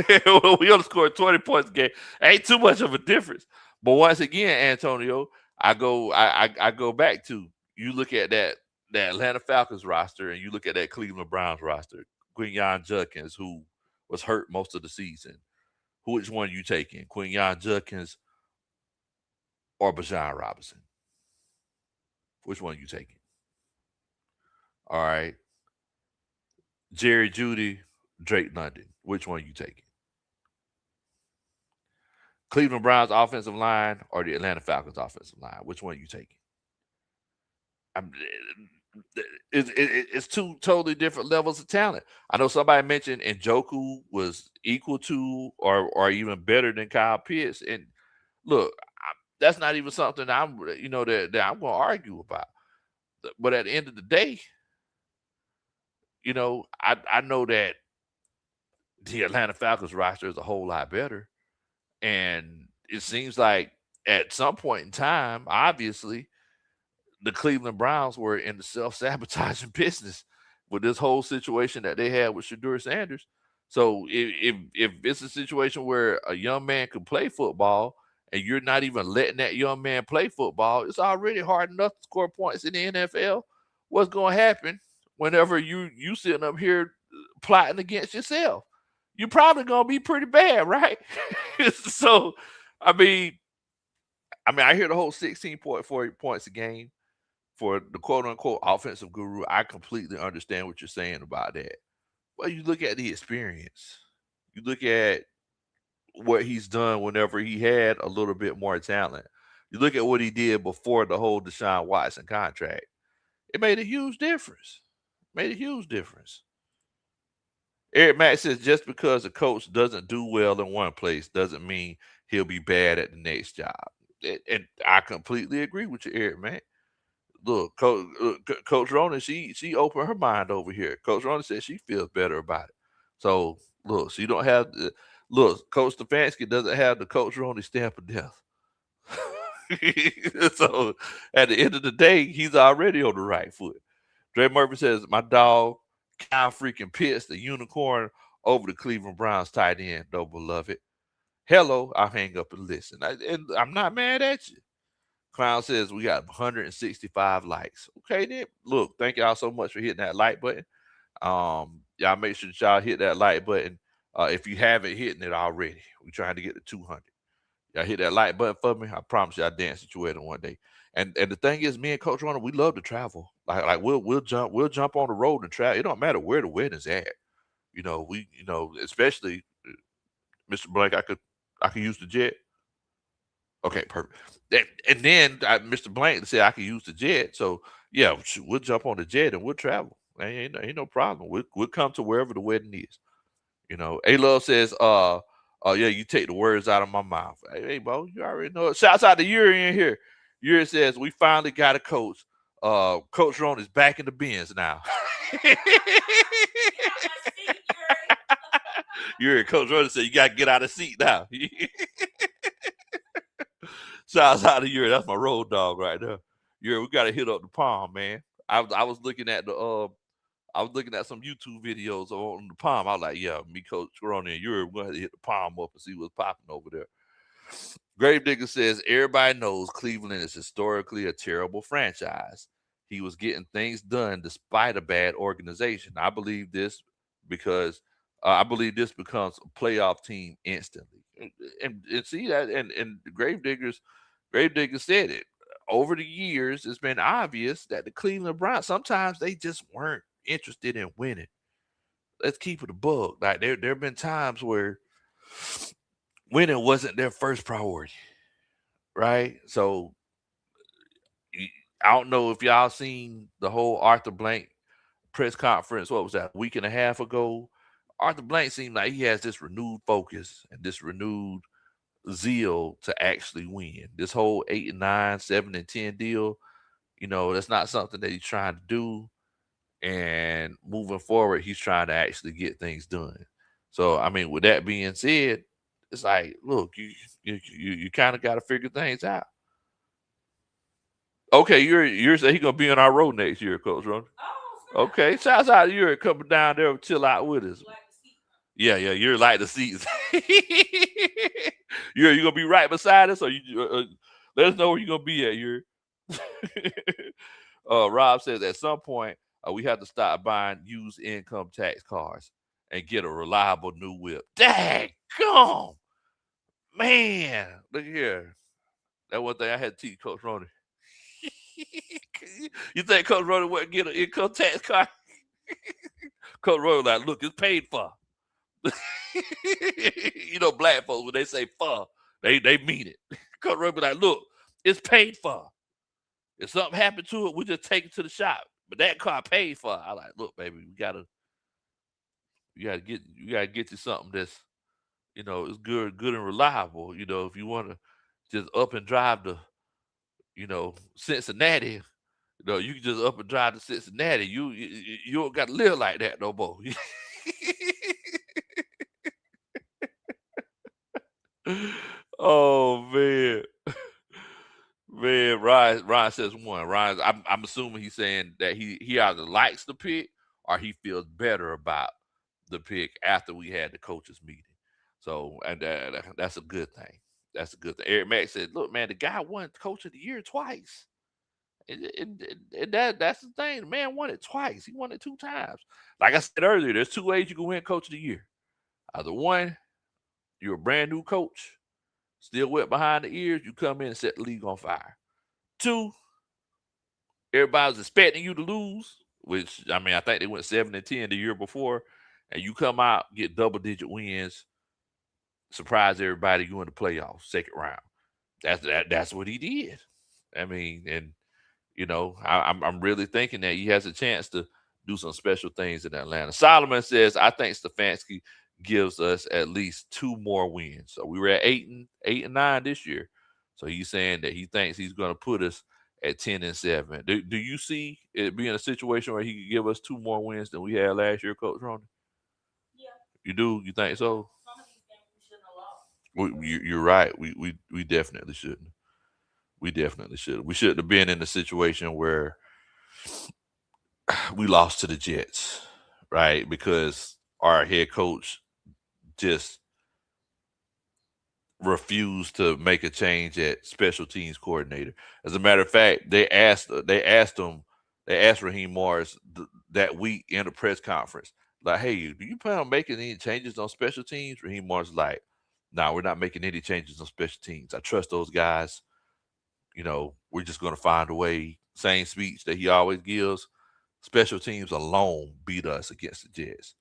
We only scored 20 points a game. Ain't too much of a difference. But once again, Antonio, I go back to you look at that Atlanta Falcons roster and you look at that Cleveland Browns roster. Quinyon Judkins, who was hurt most of the season. Which one you taking? Quinyon Judkins or Bajan Robinson? Which one you taking? All right. Jerry Judy, Drake London. Which one you taking? Cleveland Browns offensive line or the Atlanta Falcons offensive line? Which one you taking? I'm, it's two totally different levels of talent. I know somebody mentioned Njoku was equal to or even better than Kyle Pitts, and look, that's not even something that I'm going to argue about. But at the end of the day, I know that the Atlanta Falcons roster is a whole lot better, and it seems like at some point in time, obviously, the Cleveland Browns were in the self-sabotaging business with this whole situation that they had with Shadur Sanders. So if it's a situation where a young man can play football and you're not even letting that young man play football, it's already hard enough to score points in the NFL. What's going to happen whenever you sitting up here plotting against yourself? You're probably going to be pretty bad, right? So, I mean, I hear the whole 16.4 points a game for the quote unquote offensive guru. I completely understand what you're saying about that. Well, you look at the experience. You look at what he's done whenever he had a little bit more talent. You look at what he did before the whole Deshaun Watson contract. It made a huge difference. Made a huge difference. Eric Mack says just because a coach doesn't do well in one place doesn't mean he'll be bad at the next job. And I completely agree with you, Eric Mack. Look, Coach Rona, she opened her mind over here. Coach Rona said she feels better about it. So look, she don't have the look. Coach Stefanski doesn't have the Coach Rona stamp of death. So at the end of the day, he's already on the right foot. Dre Murphy says, "My dog, Kyle freaking Pitts, the unicorn over the Cleveland Browns tight end, though beloved. Hello, I'll hang up and listen. And I'm not mad at you." Clown says we got 165 likes. Okay, then look, thank y'all so much for hitting that like button. Y'all make sure that y'all hit that like button. If you haven't hitting it already, we're trying to get to 200. Y'all hit that like button for me. I promise you, I'll dance at your wedding one day. And the thing is, me and Coach Runner, we love to travel. Like we'll jump on the road and travel. It don't matter where the wedding's at. Especially Mr. Blank, I could use the jet. Okay, perfect. And then Mr. Blank said I could use the jet. So yeah, we'll jump on the jet and we'll travel. Ain't no problem. We'll come to wherever the wedding is. A Love says, yeah, you take the words out of my mouth. Hey, Bo, you already know it. Shouts out to Yuri in here. Yuri says, we finally got a coach. Coach Ron is back in the bins now. Yuri, Coach Ron said, you got to get out of the seat now. Shouts out to Yuri. That's my road dog right there. Yuri, we got to hit up the palm, man. I was looking at some YouTube videos on the palm. I was like, yeah, me, Coach Corona, and Yuri, we're going to have to hit the palm up and see what's popping over there. Gravedigger says, everybody knows Cleveland is historically a terrible franchise. He was getting things done despite a bad organization. I believe this because I believe this becomes a playoff team instantly. And see that, and Gravedigger said it. Over the years, it's been obvious that the Cleveland Browns, sometimes they just weren't interested in winning. Let's keep it a bug. Like there have been times where winning wasn't their first priority, right? So I don't know if y'all seen the whole Arthur Blank press conference. What was that, a week and a half ago? Arthur Blank seemed like he has this renewed focus and this renewed zeal to actually win. This whole 8 and 9, 7 and 10 deal, that's not something that he's trying to do. And moving forward, he's trying to actually get things done. So, I mean, with that being said, it's like, look, you kind of got to figure things out. Okay, you're saying he's gonna be on our road next year, Coach Ron. Okay, shouts out to you coming down there and chill out with us. Yeah, you're like the seats. You gonna be right beside us, or you let us know where you're gonna be at. Rob says at some point we have to stop buying used income tax cars and get a reliable new whip. Dang, gone, man! Look here. That one thing I had to teach Coach Ronnie. You think Coach Ronnie wouldn't get an income tax car? Coach Ronnie like, look, it's paid for. Black folks when they say "for," they mean it. Coach Ronnie be like, look, it's paid for. If something happened to it, we just take it to the shop. But that car paid for. I like, look, baby, you gotta get you something that's is good and reliable. If you want to just up and drive to Cincinnati, you can just up and drive to Cincinnati. You don't got to live like that no more. Oh man. Man, Ryan says one. Ryan, I'm assuming he's saying that he either likes the pick or he feels better about the pick after we had the coaches meeting. So, and that's a good thing. That's a good thing. Eric Mack said, "Look, man, the guy won Coach of the Year twice, and that's the thing. The man won it twice. He won it 2 times. Like I said earlier, there's 2 ways you can win Coach of the Year. Either one, you're a brand new coach, still wet behind the ears. You come in and set the league on fire. Two, everybody's expecting you to lose, which I mean, I think they went 7-10 the year before, and you come out get double-digit wins, surprise everybody. You in the playoffs, second round. That's what he did. I mean, and I'm really thinking that he has a chance to do some special things in Atlanta. Solomon says, I think Stefanski gives us at least 2 more wins. So we were at 8-9 this year. So he's saying that he thinks he's going to put us at 10-7. Do you see it being a situation where he could give us 2 more wins than we had last year, Coach Ronnie? Yeah. You do? You think so? Some of these games we shouldn't have lost. You're right. We definitely shouldn't. We definitely should. We shouldn't have been in a situation where we lost to the Jets, right? Because our head coach just refused to make a change at special teams coordinator. As a matter of fact, they asked Raheem Morris that week in the press conference, like, "Hey, do you plan on making any changes on special teams?" Raheem Morris was like, "No, we're not making any changes on special teams. I trust those guys. We're just going to find a way." Same speech that he always gives. Special teams alone beat us against the Jets.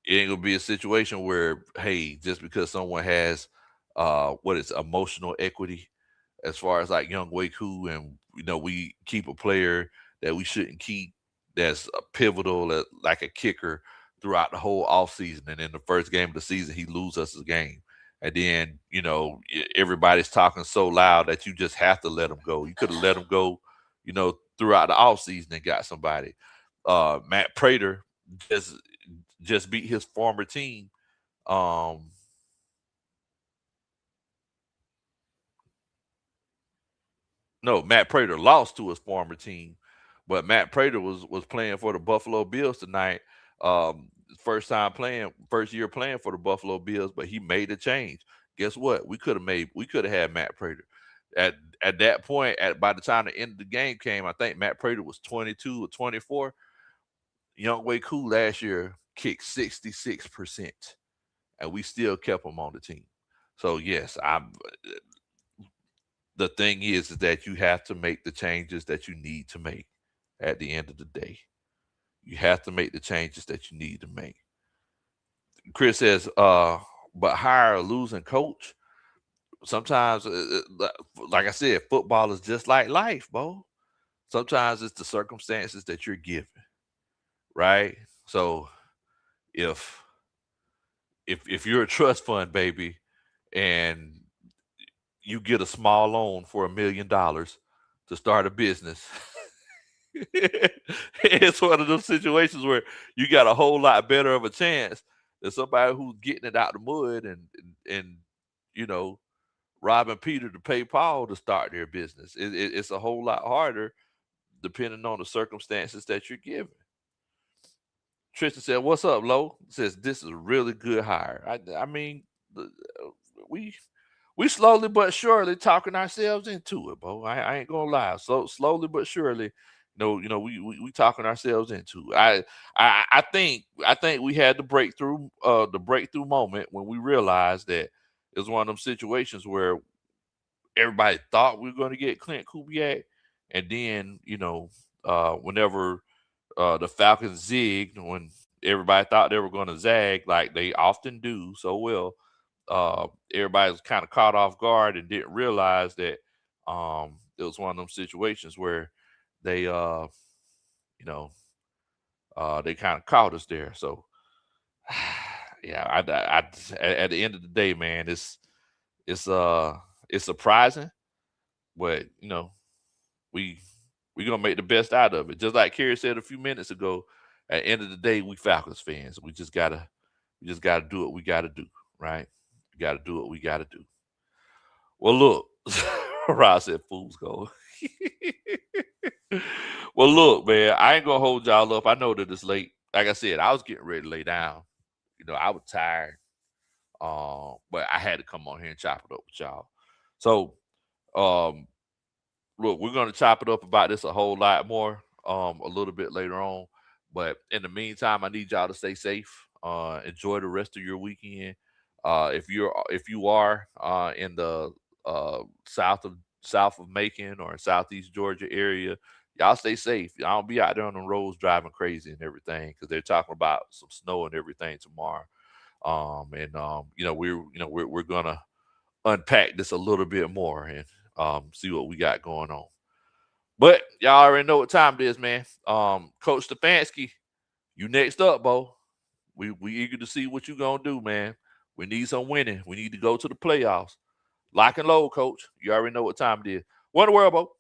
It ain't gonna be a situation where, hey, just because someone has what is emotional equity as far as like Young Waku, and we keep a player that we shouldn't keep, that's a pivotal, like a kicker throughout the whole offseason, and in the first game of the season he lose us a game, and then everybody's talking so loud that you just have to let him go. You could have let him go throughout the offseason and got somebody. Matt Prater just beat his former team. um No, Matt Prater lost to his former team, but Matt Prater was playing for the Buffalo Bills tonight. First year playing for the Buffalo Bills, but he made a change. Guess what? We could have had Matt Prater. At that point, by the time the end of the game came, I think Matt Prater was 22 or 24. Young Way Cool last year kicked 66%, and we still kept him on the team. So yes, the thing is that you have to make the changes that you need to make at the end of the day. You have to make the changes that you need to make. Chris says, but hire a losing coach. Sometimes, like I said, football is just like life, bro. Sometimes it's the circumstances that you're given, right? So if if you're a trust fund baby and you get a small loan for $1 million to start a business, it's one of those situations where you got a whole lot better of a chance than somebody who's getting it out the mud and you know robbing Peter to pay Paul to start their business. It's a whole lot harder depending on the circumstances that you're given. Tristan said, "What's up, Lo?" Says this is a really good hire. I mean, we we slowly but surely talking ourselves into it, bro. I ain't gonna lie. So slowly but surely, we talking ourselves into it. I think we had the breakthrough moment when we realized that it was one of them situations where everybody thought we were going to get Clint Kubiak, and then whenever the Falcons zigged, when everybody thought they were going to zag like they often do so well, everybody was kind of caught off guard and didn't realize that it was one of them situations where they you know they kind of caught us there. So yeah, at the end of the day, man, it's it's surprising, but we we gonna make the best out of it. Just like Kerry said a few minutes ago, at the end of the day, we Falcons fans. We just gotta do what we gotta do, right? We gotta do what we gotta do. Well, look, Rob said fools go. Well, look, man, I ain't gonna hold y'all up. I know that it's late. Like I said, I was getting ready to lay down. I was tired. But I had to come on here and chop it up with y'all. So, um, look, we're gonna chop it up about this a whole lot more a little bit later on. But in the meantime, I need y'all to stay safe. Enjoy the rest of your weekend. If you are in the south of Macon or southeast Georgia area, y'all stay safe. Y'all don't be out there on the roads driving crazy and everything because they're talking about some snow and everything tomorrow. We're gonna unpack this a little bit more and see what we got going on. But y'all already know what time it is, man. Coach Stefanski, you next up, Bo. We eager to see what you gonna do, man. We need some winning. We need to go to the playoffs. Lock and load, coach. You already know what time it is. What in the world, Bo?